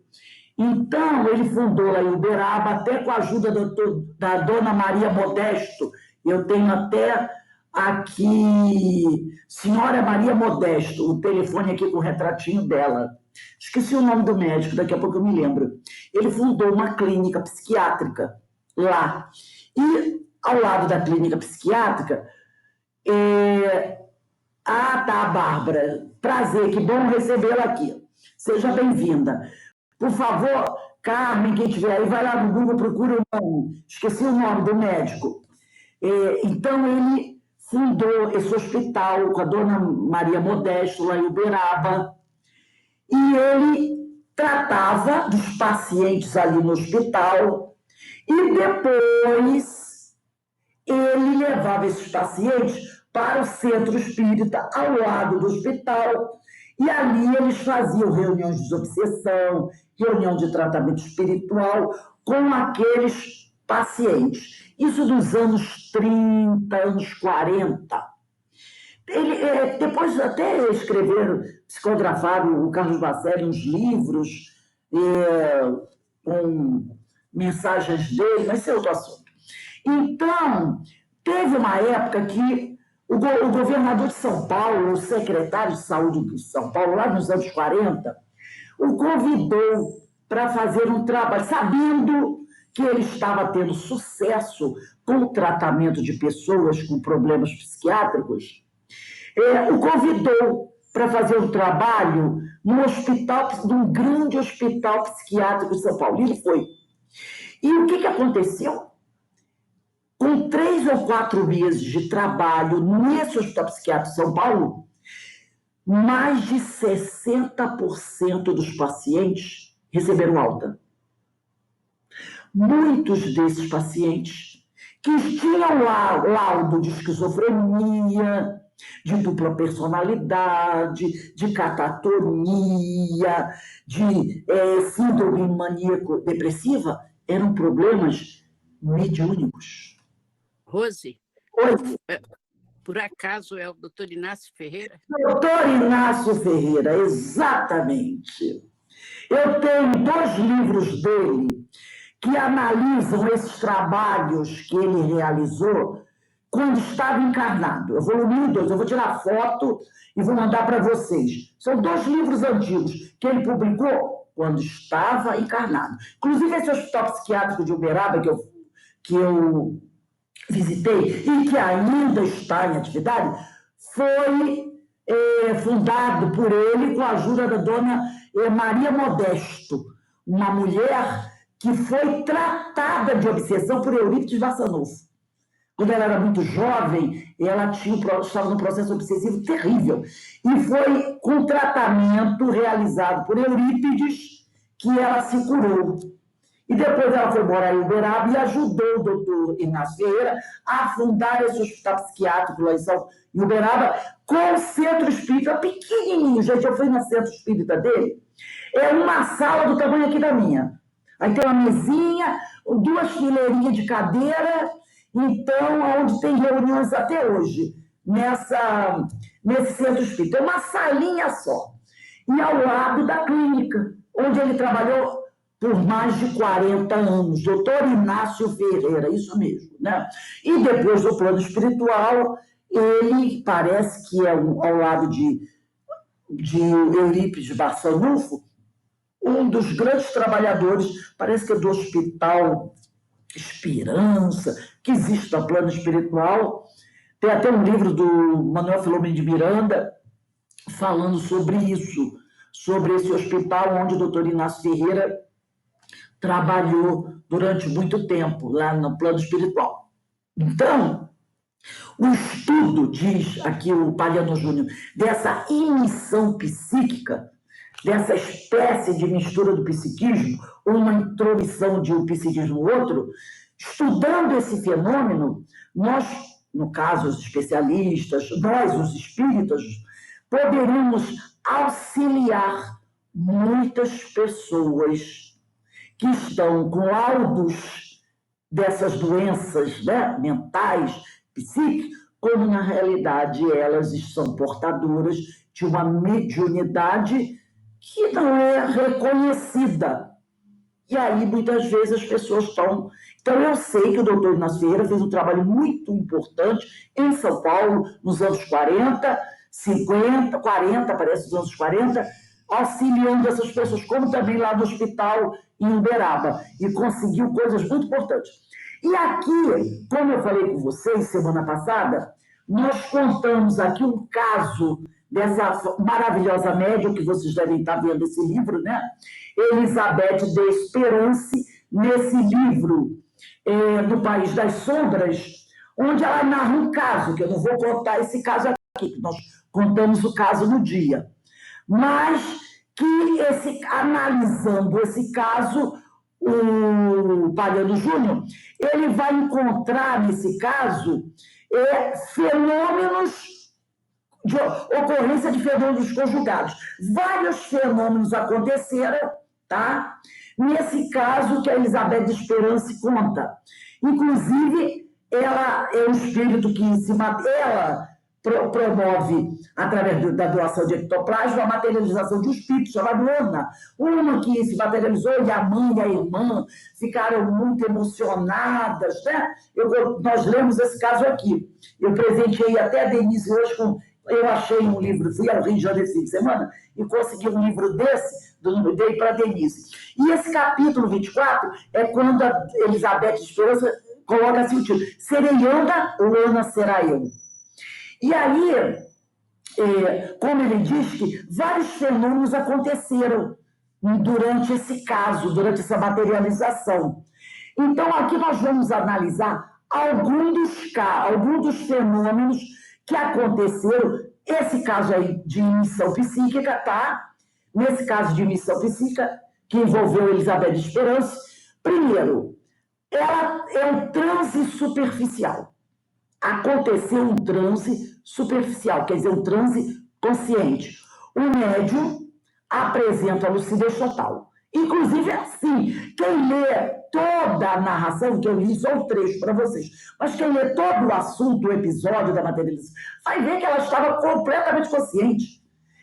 Então, ele fundou lá em Uberaba, até com a ajuda da dona Maria Modesto. Eu tenho até aqui, senhora Maria Modesto, o telefone aqui com o retratinho dela. Esqueci o nome do médico, daqui a pouco eu me lembro. Ele fundou uma clínica psiquiátrica lá. E, ao lado da clínica psiquiátrica, tá, Bárbara. Prazer, que bom recebê-la aqui. Seja bem-vinda. Por favor, Carmen, quem estiver aí, vai lá no Google, procura o nome. Esqueci o nome do médico. Então, ele fundou esse hospital com a dona Maria Modesto, lá em Uberaba, e ele tratava dos pacientes ali no hospital, e depois ele levava esses pacientes para o centro espírita, ao lado do hospital, e ali eles faziam reuniões de desobsessão, reunião de tratamento espiritual com aqueles pacientes. Isso dos anos 30, anos 40. Depois até escreveram, psicografaram o Carlos Bacelli uns livros com mensagens dele, mas esse é outro assunto. Então, teve uma época que o governador de São Paulo, o secretário de saúde de São Paulo, lá nos anos 40, o convidou para fazer um trabalho, sabendo que ele estava tendo sucesso com o tratamento de pessoas com problemas psiquiátricos, o convidou para fazer um trabalho num num grande hospital psiquiátrico de São Paulo. E ele foi. E o que aconteceu? Com 3 ou 4 meses de trabalho nesse hospital psiquiátrico de São Paulo, mais de 60% dos pacientes receberam alta. Muitos desses pacientes que tinham laudo de esquizofrenia, de dupla personalidade, de catatonia, de síndrome maníaco-depressiva, eram problemas mediúnicos. Rose, Oi. por acaso é o doutor Inácio Ferreira? Doutor Inácio Ferreira, exatamente. Eu tenho 2 livros dele que analisam esses trabalhos que ele realizou quando estava encarnado. Eu vou no 1 e 2, eu vou tirar foto e vou mandar para vocês. São 2 livros antigos que ele publicou quando estava encarnado. Inclusive, esse hospital psiquiátrico de Uberaba que eu visitei e que ainda está em atividade, foi fundado por ele com a ajuda da dona Maria Modesto, uma mulher que foi tratada de obsessão por Eurípides Vassanolfo. Quando ela era muito jovem, ela estava num processo obsessivo terrível. E foi com tratamento realizado por Eurípides que ela se curou. E depois ela foi morar em Uberaba e ajudou o doutor Inácio Ferreira a fundar esse hospital psiquiátrico lá em Uberaba, com o centro espírita pequenininho. Gente, eu fui no centro espírita dele. É uma sala do tamanho aqui da minha. Aí tem uma mesinha, 2 fileirinhas de cadeira, então, onde tem reuniões até hoje, nesse centro espírita. É uma salinha só. E ao lado da clínica, onde ele trabalhou por mais de 40 anos, doutor Inácio Ferreira, isso mesmo, né? E depois do plano espiritual, ele parece que é ao lado de Eurípides Barçanufo, um dos grandes trabalhadores, parece que é do Hospital Esperança, que existe no plano espiritual. Tem até um livro do Manuel Filomeno de Miranda falando sobre isso, sobre esse hospital onde o doutor Inácio Ferreira trabalhou durante muito tempo, lá no plano espiritual. Então, o estudo, diz aqui o Palhano Júnior, dessa emissão psíquica, dessa espécie de mistura do psiquismo, uma intromissão de um psiquismo no outro, estudando esse fenômeno, nós, no caso os especialistas, nós, os espíritas, poderíamos auxiliar muitas pessoas que estão com laudos dessas doenças, né, mentais, psíquicas, como na realidade elas são portadoras de uma mediunidade que não é reconhecida. E aí, muitas vezes, as pessoas estão... Então, eu sei que o doutor Inácio Ferreira fez um trabalho muito importante em São Paulo, nos anos 40, 50, 40, parece, nos anos 40, auxiliando essas pessoas, como também lá no hospital em Uberaba, e conseguiu coisas muito importantes. E aqui, como eu falei com vocês semana passada, nós contamos aqui um caso dessa maravilhosa médium, que vocês devem estar vendo esse livro, né? Elizabeth de Esperance, nesse livro, do País das Sombras, onde ela narra um caso, que eu não vou contar esse caso aqui, que nós contamos o caso no dia, mas que analisando esse caso, o Palhano Júnior, ele vai encontrar nesse caso fenômenos de ocorrência de fenômenos conjugados. Vários fenômenos aconteceram, tá? Nesse caso que a Elizabeth de Esperance conta. Inclusive, ela é um espírito que ela promove, através da doação de ectoplasma, a materialização de um espírito chamado Ana. Uma que se materializou e a mãe e a irmã ficaram muito emocionadas, né? Nós lemos esse caso aqui. Eu presenteei até a Denise hoje com... Eu achei um livro, fui ao Rio de Janeiro esse fim de semana e consegui um livro desse, dei para a Denise. E esse capítulo 24 é quando a Elizabeth de Esperança coloca assim o título: serei Ana ou Ana será eu? E aí, como ele diz, que vários fenômenos aconteceram durante esse caso, durante essa materialização. Então, aqui nós vamos analisar alguns dos fenômenos que aconteceram. Esse caso aí de emissão psíquica, tá? Nesse caso de emissão psíquica, que envolveu Elizabeth de Esperance, primeiro, ela é um transe superficial. Aconteceu um transe superficial, quer dizer, um transe consciente. O médium apresenta a lucidez total. Inclusive, assim, quem lê toda a narração, que eu li só um trecho para vocês, mas quem lê todo o assunto, o episódio da materialização, vai ver que ela estava completamente consciente.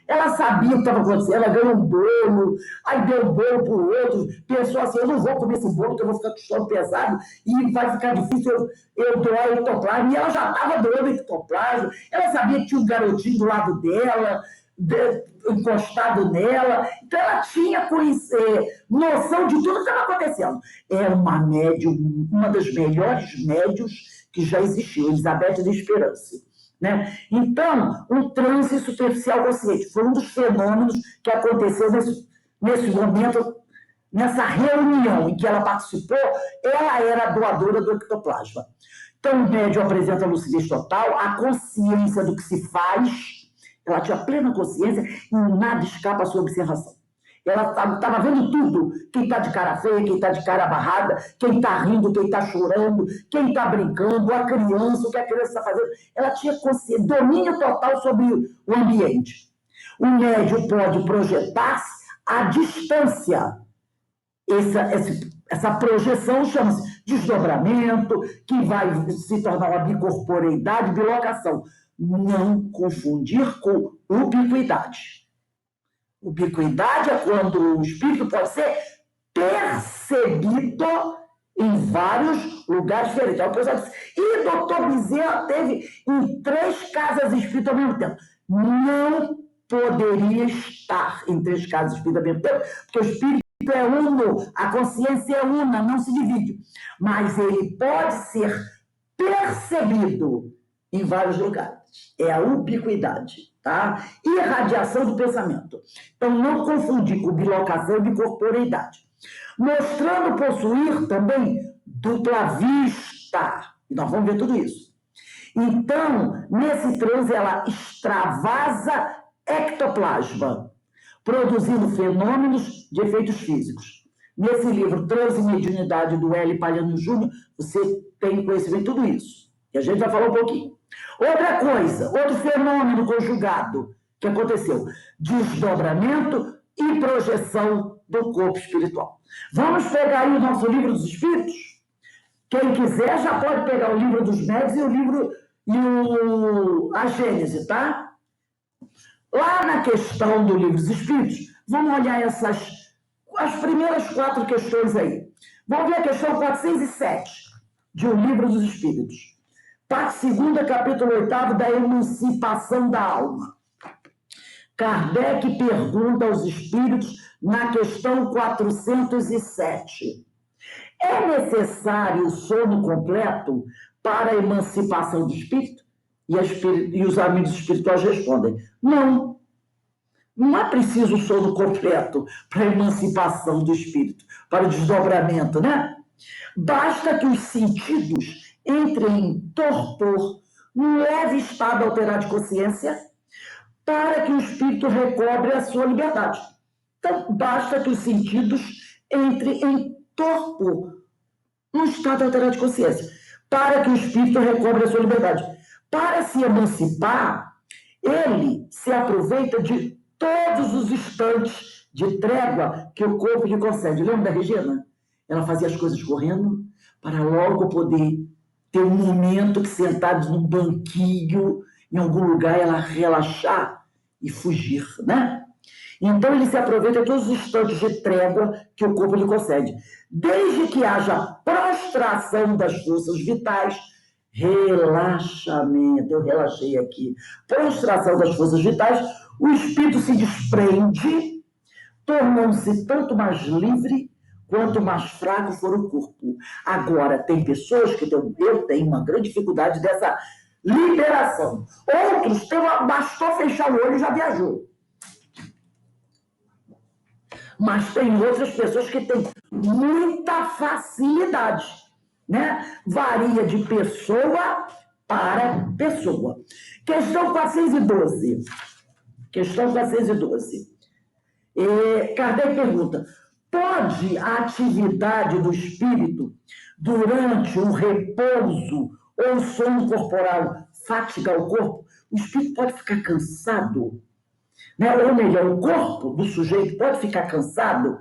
Ela sabia o que estava acontecendo, ela ganhou um bolo, aí deu um bolo para o outro, pensou assim: eu não vou comer esse bolo, porque eu vou ficar com o estômago pesado e vai ficar difícil eu doar ectoplasma. E ela já estava doando ectoplasma, ela sabia que tinha um garotinho do lado dela, encostado nela, então ela tinha noção de tudo que estava acontecendo. É uma médium, uma das melhores médiums que já existiu, Elizabeth de Esperance, né? Então, um transe superficial consciente foi um dos fenômenos que aconteceu nesse momento, nessa reunião em que ela participou. Ela era a doadora do ectoplasma. Então, o médium apresenta a lucidez total, a consciência do que se faz. Ela tinha plena consciência e nada escapa à sua observação. Ela estava vendo tudo. Quem está de cara feia, quem está de cara abarrada, quem está rindo, quem está chorando, quem está brincando, a criança, o que a criança está fazendo. Ela tinha consciência, domínio total sobre o ambiente. O médium pode projetar-se à distância. Essa projeção chama-se desdobramento, que vai se tornar uma bicorporeidade, bilocação. Não confundir com ubiquidade. Ubiquidade é quando o espírito pode ser percebido em vários lugares diferentes. Aí o pessoal disse, e doutor Bezerra teve em 3 casas espíritas ao mesmo tempo. Não poderia estar em 3 casas espíritas ao mesmo tempo, porque o espírito é uno, a consciência é una, não se divide. Mas ele pode ser percebido em vários lugares. É a ubiquidade, tá? Irradiação do pensamento. Então, não confundir com bilocação e bicorporeidade. Mostrando possuir também dupla vista. E nós vamos ver tudo isso. Então, nesse transe, ela extravasa ectoplasma, produzindo fenômenos de efeitos físicos. Nesse livro, Transe e Mediunidade, do L. Palhano Júnior, você tem conhecimento de tudo isso. E a gente vai falar um pouquinho. Outra coisa, outro fenômeno conjugado que aconteceu: desdobramento e projeção do corpo espiritual. Vamos pegar aí o nosso livro dos Espíritos? Quem quiser já pode pegar o livro dos médios e o livro a Gênese, tá? Lá na questão do livro dos Espíritos, vamos olhar as primeiras 4 questões aí. Vamos ver a questão 407 de O Livro dos Espíritos. Parte 2ª, capítulo 8º, da emancipação da alma. Kardec pergunta aos espíritos na questão 407. É necessário o sono completo para a emancipação do espírito? E os amigos espirituais respondem, não. Não é preciso o sono completo para a emancipação do espírito, para o desdobramento, né? Basta que os sentidos entrem em torpor, num leve estado alterado de consciência, para que o espírito recobre a sua liberdade. Então, basta que os sentidos entrem em torpor, num estado alterado de consciência, para que o espírito recobre a sua liberdade. Para se emancipar, ele se aproveita de todos os instantes de trégua que o corpo lhe concede. Lembra da Regina? Ela fazia as coisas correndo para logo poder ter um momento que, sentado num banquinho, em algum lugar, ela relaxar e fugir, né? Então, ele se aproveita de todos os instantes de trégua que o corpo lhe concede. Desde que haja prostração das forças vitais, relaxamento, eu relaxei aqui, prostração das forças vitais, o espírito se desprende, tornando-se tanto mais livre quanto mais fraco for o corpo. Agora, tem pessoas que eu tenho uma grande dificuldade dessa liberação. Outros, bastou fechar o olho e já viajou. Mas tem outras pessoas que têm muita facilidade, né? Varia de pessoa para pessoa. Questão 412. Questão 412. Kardec pergunta, pode a atividade do espírito durante o repouso ou o sono corporal fatigar o corpo? O espírito pode ficar cansado? Né? Ou melhor, o corpo do sujeito pode ficar cansado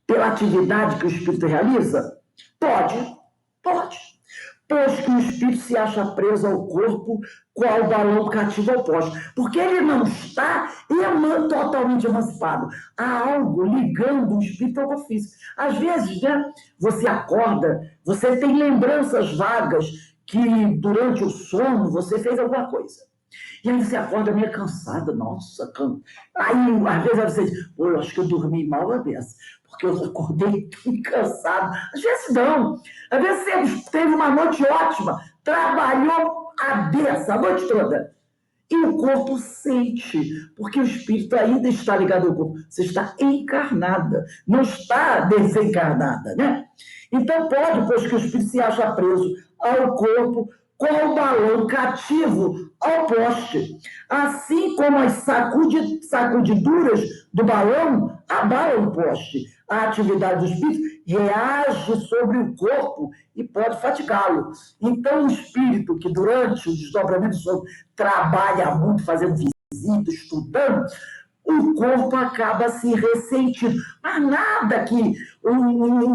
pela atividade que o espírito realiza? Pode. Pois que o espírito se acha preso ao corpo, qual balão cativo ao poste. Porque ele não está totalmente emancipado. Há algo ligando o espírito ao corpo físico. Às vezes, né, você acorda, você tem lembranças vagas que durante o sono você fez alguma coisa. E aí você acorda meio cansada, nossa, aí às vezes você diz, pô, eu acho que eu dormi mal a beça, porque eu acordei tão cansado. Às vezes não. Às vezes você teve uma noite ótima, trabalhou a beça a noite toda. E o corpo sente, porque o espírito ainda está ligado ao corpo. Você está encarnada, não está desencarnada, né? Então pode, pois que o espírito se acha preso ao corpo, com o balão cativo ao poste. Assim como as sacudiduras do balão abalam o poste. A atividade do espírito reage sobre o corpo e pode fatigá-lo. Então, o espírito que durante o desdobramento do sono trabalha muito, fazendo visita, estudando, o corpo acaba se ressentindo. Mas nada que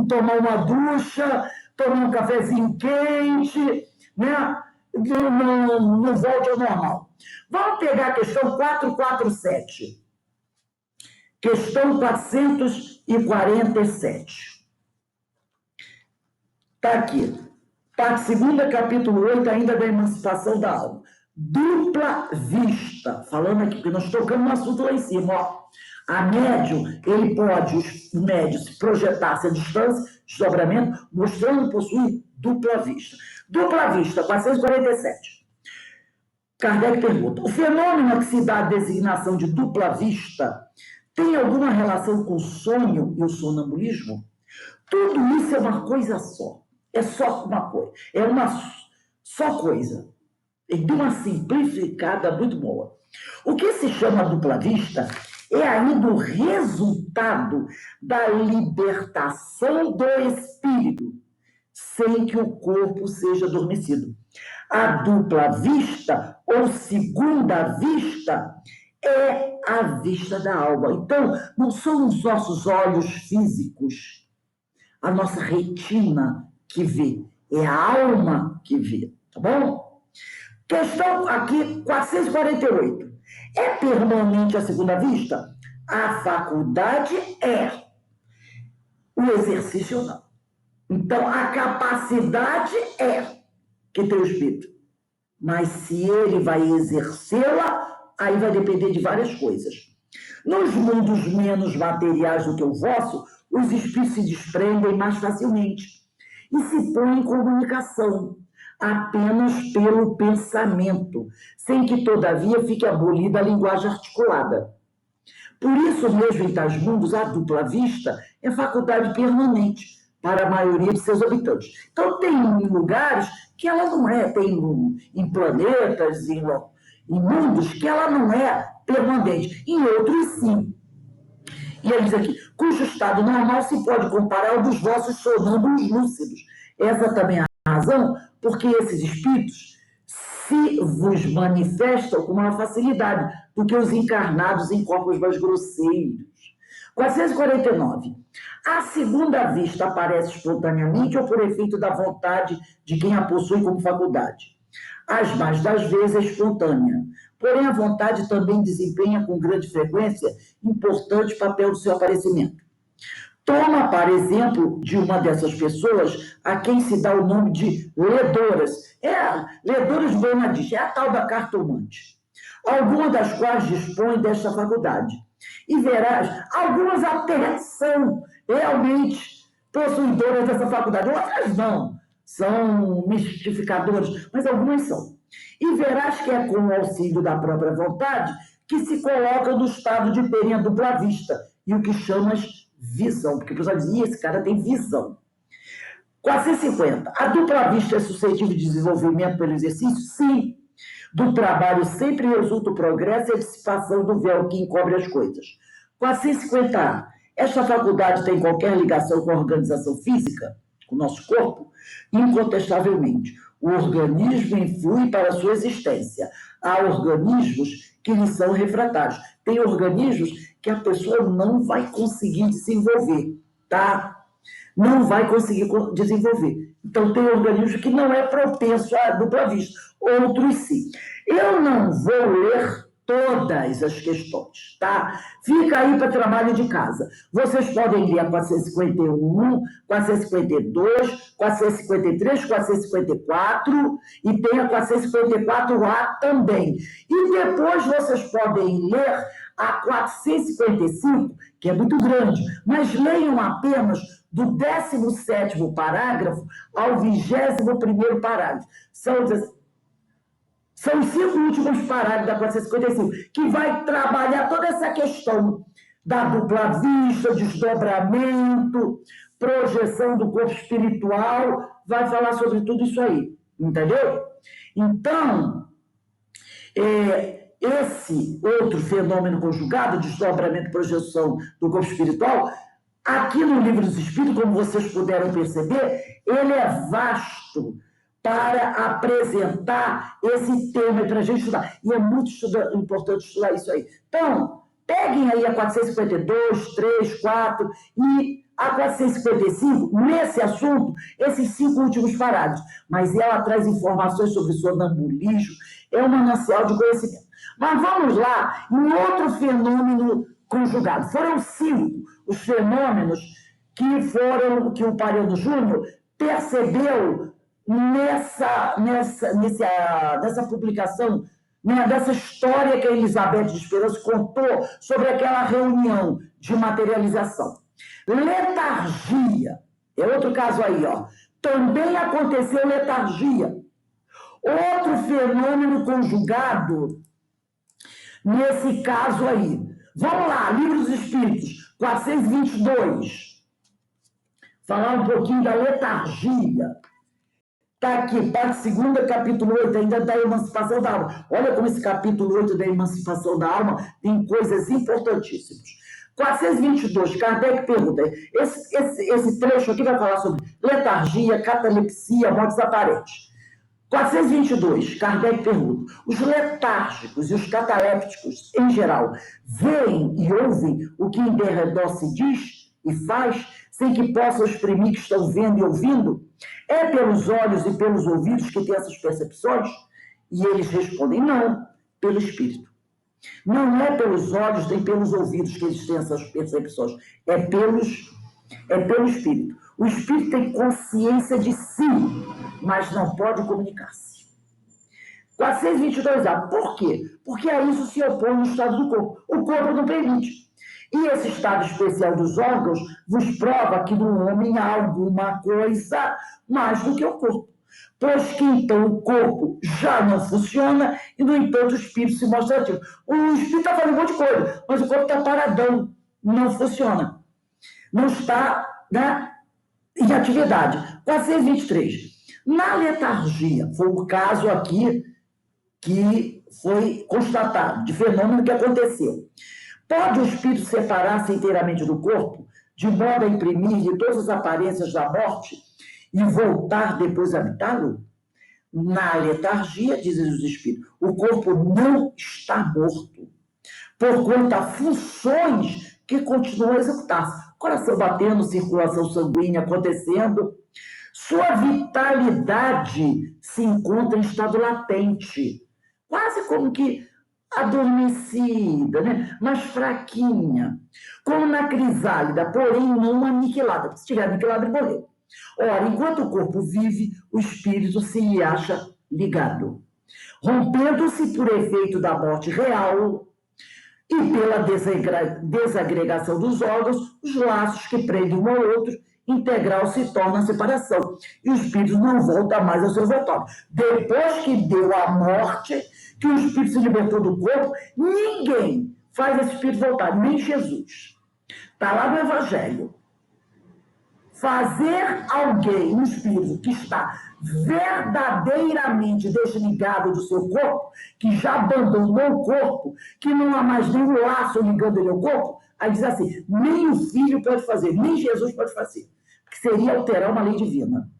tomar uma ducha, tomar um cafezinho quente, né? Não volte ao normal. Vamos pegar a questão 447. Questão 447. Está aqui. Parte 2, capítulo 8, ainda da emancipação da alma. Dupla vista. Falando aqui, porque nós tocamos no assunto lá em cima, ó. A médium, ele pode, o médium, se projetar-se à distância, desdobramento, mostrando que possui dupla vista. Dupla vista, 447. Kardec pergunta, o fenômeno que se dá a designação de dupla vista tem alguma relação com o sonho e o sonambulismo? Tudo isso é uma coisa só. É só uma coisa. É uma só coisa. E de uma simplificada muito boa. O que se chama dupla vista é ainda o resultado da libertação do espírito, sem que o corpo seja adormecido. A dupla vista, ou segunda vista, é a vista da alma. Então, não são os nossos olhos físicos, a nossa retina que vê, é a alma que vê, tá bom? Questão aqui, 448. É permanente a segunda vista? A faculdade é. O exercício não. Então, a capacidade é que tem o espírito. Mas se ele vai exercê-la, aí vai depender de várias coisas. Nos mundos menos materiais do que o vosso, os espíritos se desprendem mais facilmente e se põem em comunicação apenas pelo pensamento, sem que, todavia, fique abolida a linguagem articulada. Por isso mesmo, em tais mundos, a dupla vista é faculdade permanente para a maioria de seus habitantes. Então, tem lugares que ela não é, tem em planetas, em mundos que ela não é permanente, em outros sim. E ele diz aqui, cujo estado normal se pode comparar ao dos vossos sonâmbulos lúcidos. Essa também é a razão porque esses espíritos se vos manifestam com maior facilidade do que os encarnados em corpos mais grosseiros. 449. A segunda vista aparece espontaneamente ou por efeito da vontade de quem a possui como faculdade? As mais das vezes é espontânea. Porém, a vontade também desempenha com grande frequência importante papel do seu aparecimento. Toma, para exemplo, de uma dessas pessoas a quem se dá o nome de ledoras. Ledoras de Bernadette, é a tal da cartomante. Algumas das quais dispõem desta faculdade. E verás, algumas até são realmente possuidoras dessa faculdade, outras não, são mistificadoras, mas algumas são. E verás que é com o auxílio da própria vontade que se coloca no estado de terem a dupla vista, e o que chamas visão, porque o pessoal dizia, esse cara tem visão. 450. A dupla vista é suscetível de desenvolvimento pelo exercício? Sim. Do trabalho sempre resulta o progresso e a dissipação do véu que encobre as coisas. 450. Esta faculdade tem qualquer ligação com a organização física, com o nosso corpo? Incontestavelmente. O organismo influi para a sua existência. Há organismos que lhe são refratários. Tem organismos que a pessoa não vai conseguir desenvolver, tá? Não vai conseguir desenvolver. Então, tem organismo que não é propenso à dupla vista. Outros sim. Eu não vou ler todas as questões, tá? Fica aí para trabalho de casa. Vocês podem ler a 451, 452, 453, 454 e tem a 454A também. E depois vocês podem ler a 455, que é muito grande, mas leiam apenas do 17º parágrafo ao 21º parágrafo. São os 5 últimos parágrafos da 455, que vai trabalhar toda essa questão da dupla vista, desdobramento, projeção do corpo espiritual, vai falar sobre tudo isso aí, entendeu? Então, esse outro fenômeno conjugado, desdobramento e projeção do corpo espiritual, aqui no Livro dos Espíritos, como vocês puderam perceber, ele é vasto para apresentar esse tema para a gente estudar. E é muito importante estudar isso aí. Então, peguem aí a 452, 3, 4 e a 455, nesse assunto, esses 5 últimos parágrafos. Mas ela traz informações sobre sonambulismo, é um manancial de conhecimento. Mas vamos lá, em outro fenômeno conjugado. Foram 5 os fenômenos que o Paredo Júnior percebeu nessa publicação, né, dessa história que a Elizabeth de Esperança contou sobre aquela reunião de materialização. Letargia, é outro caso aí, ó. Também aconteceu letargia. Outro fenômeno conjugado nesse caso aí. Vamos lá, Livro dos Espíritos, 422. Falar um pouquinho da letargia. Está aqui, parte 2, capítulo 8, ainda da emancipação da alma. Olha como esse capítulo 8 da emancipação da alma tem coisas importantíssimas. 422, Kardec pergunta, esse trecho aqui vai falar sobre letargia, catalepsia, mortes aparentes. 422, Kardec pergunta, os letárgicos e os catalépticos, em geral, veem e ouvem o que em derredor se diz e faz, sem que possam exprimir que estão vendo e ouvindo? É pelos olhos e pelos ouvidos que têm essas percepções? E eles respondem, não, pelo espírito. Não é pelos olhos nem pelos ouvidos que eles têm essas percepções, é pelo espírito. O espírito tem consciência de si, mas não pode comunicar-se. 422A, por quê? Porque a isso se opõe o estado do corpo. O corpo não permite. E esse estado especial dos órgãos vos prova que no homem há alguma coisa mais do que o corpo. Pois que então o corpo já não funciona e, no entanto, o espírito se mostra ativo. O espírito está fazendo um monte de coisa, mas o corpo está paradão, não funciona. Não está, né, em atividade. 423. Na letargia, foi o caso aqui que foi constatado, de fenômeno que aconteceu. Pode o espírito separar-se inteiramente do corpo, de modo a imprimir-lhe todas as aparências da morte e voltar depois a habitá-lo? Na letargia, dizem os espíritos, o corpo não está morto, porquanto há funções que continuam a executar-se. Coração batendo, circulação sanguínea acontecendo. Sua vitalidade se encontra em estado latente, quase como que adormecida, né? Mais fraquinha, como na crisálida, porém não aniquilada. Se estiver aniquilada, ele morreu. Ora, enquanto o corpo vive, o espírito se lhe acha ligado. Rompendo-se por efeito da morte real e pela desagregação dos órgãos, os laços que prendem um ao outro, integral se torna a separação. E o espírito não volta mais ao seu votório. Depois que deu a morte, que o espírito se libertou do corpo, ninguém faz esse espírito voltar, nem Jesus. Está lá no Evangelho. Fazer alguém, um espírito que está verdadeiramente desligado do seu corpo, que já abandonou o corpo, que não há mais nenhum laço ligando ele ao corpo, aí diz assim, nem o filho pode fazer, nem Jesus pode fazer, que seria alterar uma lei divina.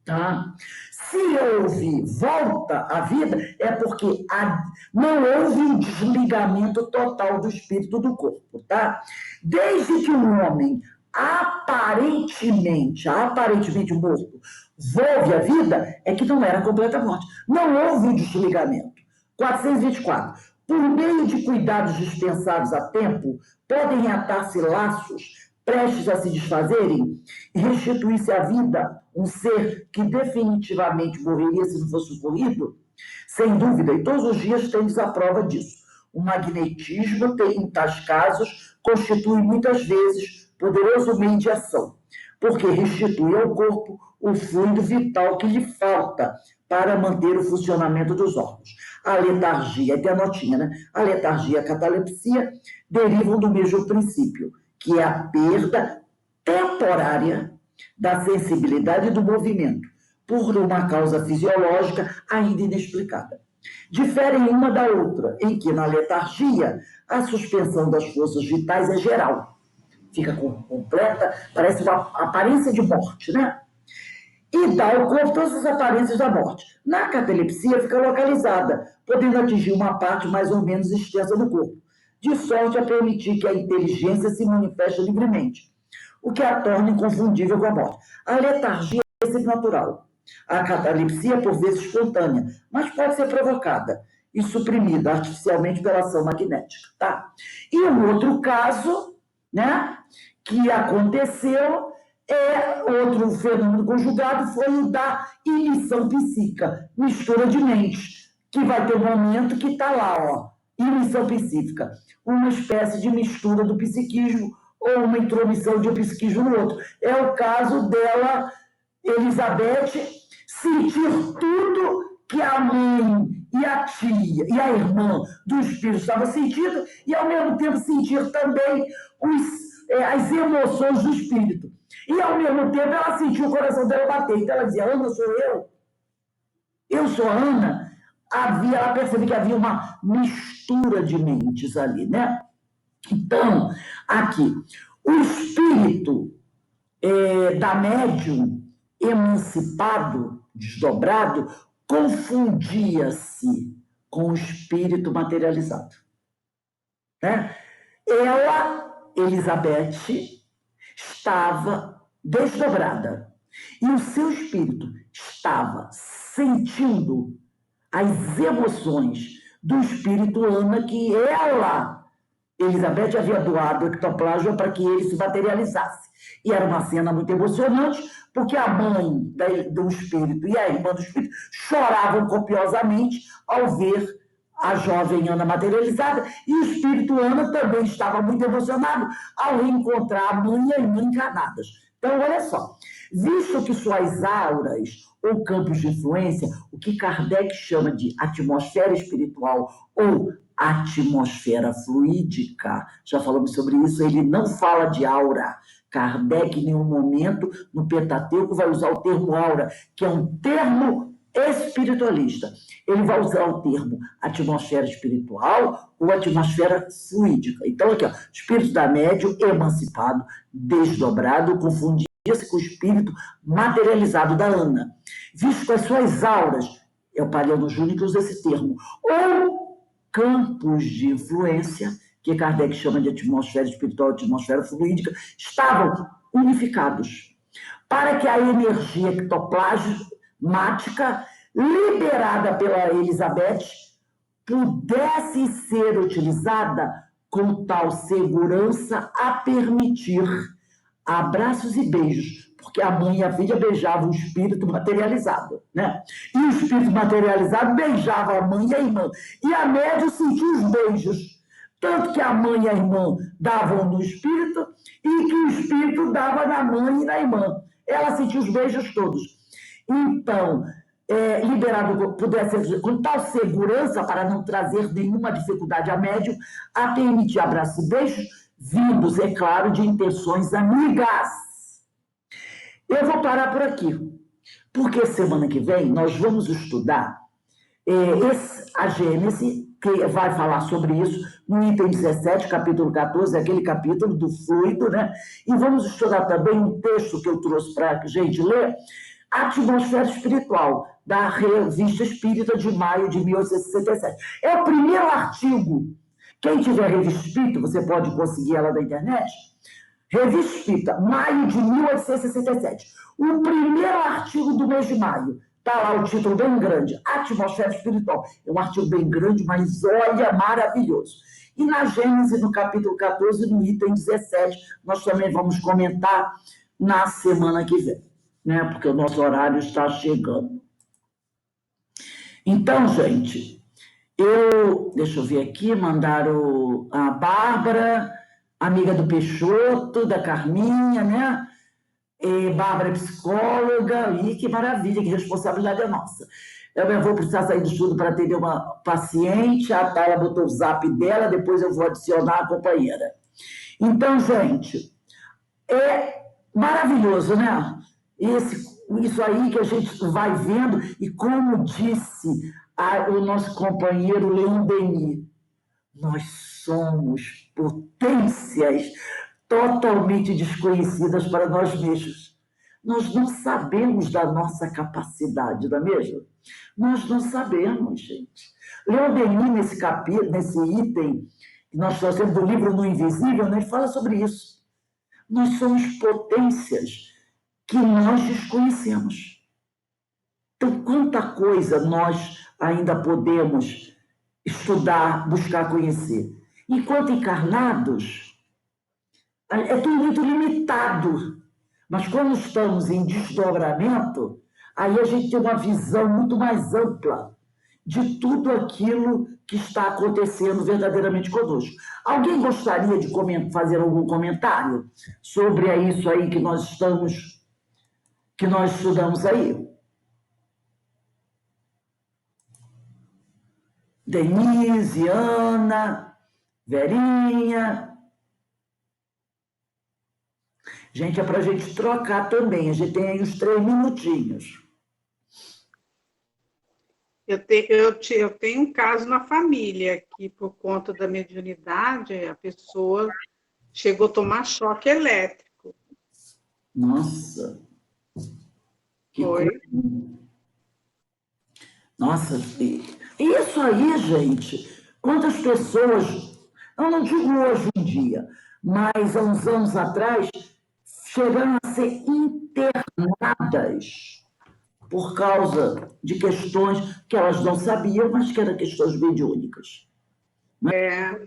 Tá? Se houve volta à vida, é porque não houve um desligamento total do espírito do corpo. Tá? Desde que um homem aparentemente morto, volve à vida, é que não era completa morte. Não houve um desligamento. 424. Por meio de cuidados dispensados a tempo, podem reatar-se laços prestes a se desfazerem e restituir-se à vida um ser que definitivamente morreria se não fosse socorrido? Sem dúvida, e todos os dias temos a prova disso. O magnetismo, em tais casos, constitui muitas vezes poderoso meio de ação, porque restitui ao corpo o fluido vital que lhe falta para manter o funcionamento dos órgãos. A letargia, tem a notinha, né? A letargia e a catalepsia derivam do mesmo princípio, que é a perda temporária da sensibilidade e do movimento, por uma causa fisiológica ainda inexplicada. Diferem uma da outra, em que na letargia a suspensão das forças vitais é geral, fica completa, parece uma aparência de morte, né? E dá ao corpo todas as aparências da morte. Na catalepsia fica localizada, podendo atingir uma parte mais ou menos extensa do corpo, de sorte a permitir que a inteligência se manifeste livremente, o que a torna inconfundível com a morte. A letargia é sempre natural. A catalepsia, por vezes, espontânea, mas pode ser provocada e suprimida artificialmente pela ação magnética. Tá? E um outro caso, né, que aconteceu Outro fenômeno conjugado foi o da emissão psíquica, mistura de mentes, que vai ter um momento que está lá, ó, emissão psíquica, uma espécie de mistura do psiquismo ou uma intromissão de um psiquismo no outro. É o caso dela, Elizabeth, sentir tudo que a mãe e a tia e a irmã do espírito estavam sentindo e, ao mesmo tempo, sentir também as emoções do espírito. E, ao mesmo tempo, ela sentiu o coração dela bater. Então, ela dizia, Ana, sou eu. Eu sou a Ana. Ela percebeu que havia uma mistura de mentes ali, né? Então, aqui, o espírito da médium emancipado, desdobrado, confundia-se com o espírito materializado. Né? Ela, Elizabeth, estava desdobrada e o seu espírito estava sentindo as emoções do espírito Ana que ela, Elizabeth, havia doado o ectoplasma para que ele se materializasse. E era uma cena muito emocionante, porque a mãe do espírito e a irmã do espírito choravam copiosamente ao ver a jovem Ana materializada, e o espírito Ana também estava muito emocionado ao reencontrar a mãe e a irmã encarnadas. Então, olha só, visto que suas auras ou campos de influência, o que Kardec chama de atmosfera espiritual ou atmosfera fluídica, já falamos sobre isso, ele não fala de aura. Kardec, em nenhum momento, no Pentateuco, vai usar o termo aura, que é um termo espiritualista. Ele vai usar o termo atmosfera espiritual ou atmosfera fluídica. Então, aqui, ó, espírito da médium emancipado, desdobrado, confundia-se com o espírito materializado da Ana. Visto as suas auras, é o Paliano Júnior que usa esse termo, ou campos de influência, que Kardec chama de atmosfera espiritual, atmosfera fluídica, estavam unificados, para que a energia ectoplasmática liberada pela Elizabeth pudesse ser utilizada com tal segurança a permitir abraços e beijos, porque a mãe e a filha beijavam o espírito materializado, né? E o espírito materializado beijava a mãe e a irmã, e a médium sentia os beijos, tanto que a mãe e a irmã davam no espírito e que o espírito dava na mãe e na irmã. Ela sentia os beijos todos. Então, liberado, pudesse, com tal segurança para não trazer nenhuma dificuldade à médium, a permitir abraços e beijos, vindos, é claro, de intenções amigas. Eu vou parar por aqui, porque semana que vem nós vamos estudar a Gênese, que vai falar sobre isso no item 17, capítulo 14, aquele capítulo do fluido, né? E vamos estudar também um texto que eu trouxe para a gente ler, Atmosfera Espiritual, da Revista Espírita de maio de 1867. É o primeiro artigo. Quem tiver Revista Espírita, você pode conseguir ela na internet. Revista Espírita, maio de 1867. O primeiro artigo do mês de maio. Está lá o título bem grande, Atmosfera Espiritual. É um artigo bem grande, mas olha, maravilhoso. E na Gênese, no capítulo 14, no item 17, nós também vamos comentar na semana que vem, né? Porque o nosso horário está chegando. Então, gente, deixa eu ver aqui, mandaram a Bárbara, amiga do Peixoto, da Carminha, né? Bárbara é psicóloga, e que maravilha, que responsabilidade é nossa. Eu vou precisar sair do estudo para atender uma paciente, a Tayla botou o zap dela, depois eu vou adicionar a companheira. Então, gente, é maravilhoso, né? Isso aí que a gente vai vendo, e como disse o nosso companheiro Leon Denis, nós somos potências totalmente desconhecidas para nós mesmos. Nós não sabemos da nossa capacidade, não é mesmo? Nós não sabemos, gente. Leon Denis, nesse capítulo, nesse item que nós trouxemos do livro No Invisível, né, ele fala sobre isso. Nós somos potências que nós desconhecemos. Então, quanta coisa nós ainda podemos estudar, buscar conhecer. Enquanto encarnados, é tudo muito limitado. Mas quando estamos em desdobramento, aí a gente tem uma visão muito mais ampla de tudo aquilo que está acontecendo verdadeiramente conosco. Alguém gostaria de fazer algum comentário sobre isso aí que nós estudamos aí? Denise, Ana, Verinha. Gente, é para a gente trocar também. A gente tem aí uns 3 minutinhos. Eu tenho um caso na família que, por conta da mediunidade, a pessoa chegou a tomar choque elétrico. Nossa. Que Foi. coisa. Nossa, isso aí, gente, quantas pessoas, eu não digo hoje em dia, mas há uns anos atrás, chegaram a ser internadas por causa de questões que elas não sabiam, mas que eram questões mediúnicas.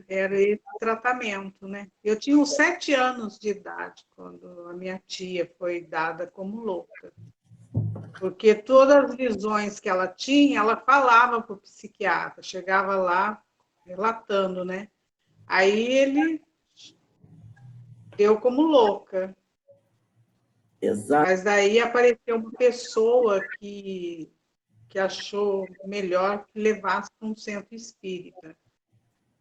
Era esse tratamento, né? Eu tinha uns 7 anos de idade quando a minha tia foi dada como louca. Porque todas as visões que ela tinha, ela falava para o psiquiatra, chegava lá relatando, né? Aí ele deu como louca. Exato. Mas daí apareceu uma pessoa que achou melhor que levasse para um centro espírita.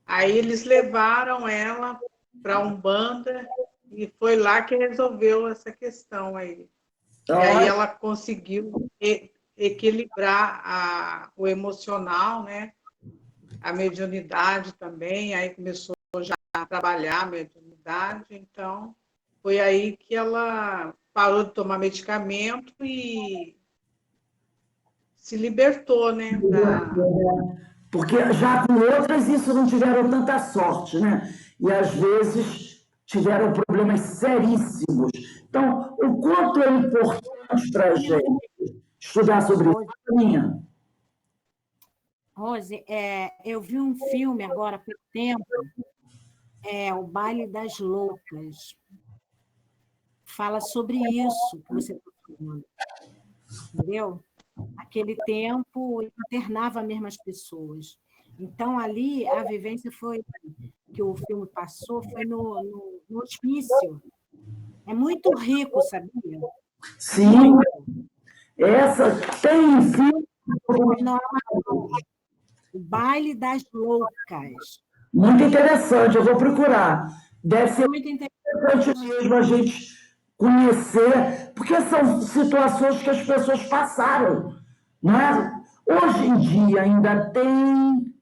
Aí eles levaram ela para a Umbanda e foi lá que resolveu essa questão aí. E aí ela conseguiu equilibrar o emocional, né? A mediunidade também, aí começou já a trabalhar a mediunidade, então foi aí que ela parou de tomar medicamento e se libertou, né? Porque já com outras isso não tiveram tanta sorte, né? E às vezes tiveram problemas seríssimos. Então, o quanto é importante para a gente estudar sobre isso, minha? Rose, eu vi um filme agora há pouco tempo, O Baile das Loucas. Fala sobre isso que você está falando. Entendeu? Aquele tempo internava mesmo as pessoas. Então, ali, a vivência que o filme passou foi no hospício. É muito rico, sabia? Sim. Essa tem filme. O Baile das Loucas. Muito interessante, eu vou procurar. Deve ser muito interessante mesmo a gente conhecer, porque são situações que as pessoas passaram, não é? Hoje em dia ainda tem,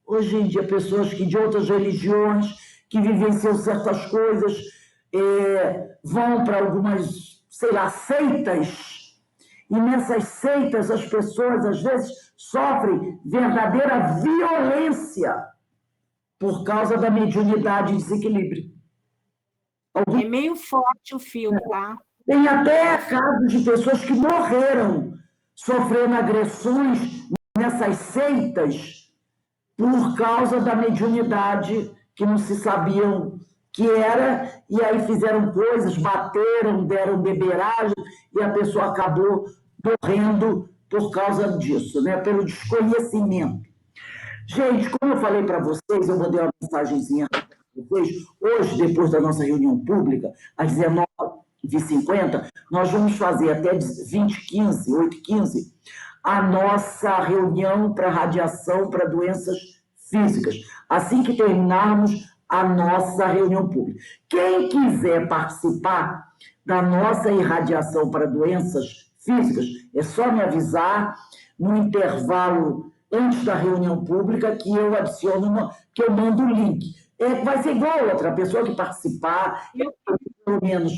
hoje em dia, pessoas que de outras religiões, que vivenciam certas coisas, vão para algumas, sei lá, seitas, e nessas seitas as pessoas, às vezes, sofrem verdadeira violência por causa da mediunidade e desequilíbrio. É meio forte o filme, tá? Tem até casos de pessoas que morreram sofrendo agressões nessas seitas por causa da mediunidade que não se sabiam que era, e aí fizeram coisas, bateram, deram beberagem, e a pessoa acabou morrendo por causa disso, né? Pelo desconhecimento. Gente, como eu falei para vocês, eu mandei uma mensagenzinha para vocês. Hoje, depois da nossa reunião pública, às 19h50, nós vamos fazer até 20h15, 8h15, a nossa reunião para radiação para doenças físicas. Assim que terminarmos a nossa reunião pública. Quem quiser participar da nossa irradiação para doenças físicas, é só me avisar no intervalo antes da reunião pública, que eu adiciono, que eu mando o link. Vai ser igual a outra pessoa que participar, pelo menos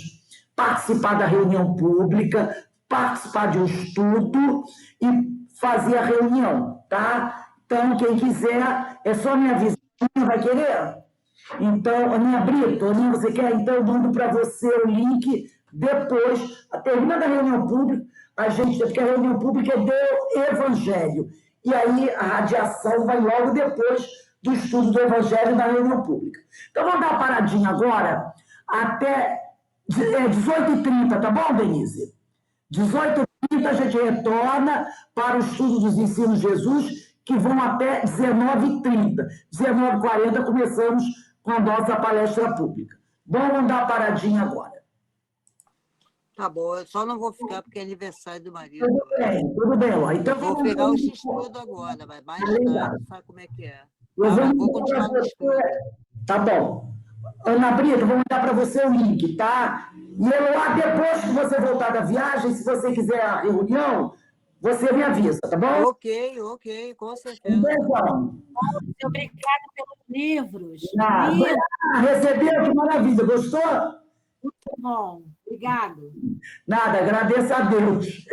participar da reunião pública, participar de um estudo e fazer a reunião, tá? Então, quem quiser, é só me avisar, vai querer? Então, Aninha Brito, Aninha, você quer? Então, eu mando para você o link depois, terminando a reunião pública, porque a reunião pública é do Evangelho. E aí a radiação vai logo depois do estudo do Evangelho na reunião pública. Então, vamos dar uma paradinha agora, até 18h30, tá bom, Denise? 18h30 a gente retorna para o estudo dos ensinos de Jesus, que vão até 19h30. 19h40 começamos com a nossa palestra pública. Vamos dar uma paradinha agora. Tá bom, eu só não vou ficar porque é aniversário do marido. Tudo bem, ó. Então, Eu vou pegar o estudo agora, mas mais tarde sabe como é que é. Eu Tá? Vou continuar no estudo. Tá bom. Ana Brita, vou mandar para você o link, tá? E eu lá, depois que você voltar da viagem, se você quiser a reunião, você me avisa, tá bom? Ok, com certeza. Beijão. Obrigada pelos livros. Recebeu? Que maravilha. Gostou? Muito bom. Obrigado. Nada, agradeço a Deus.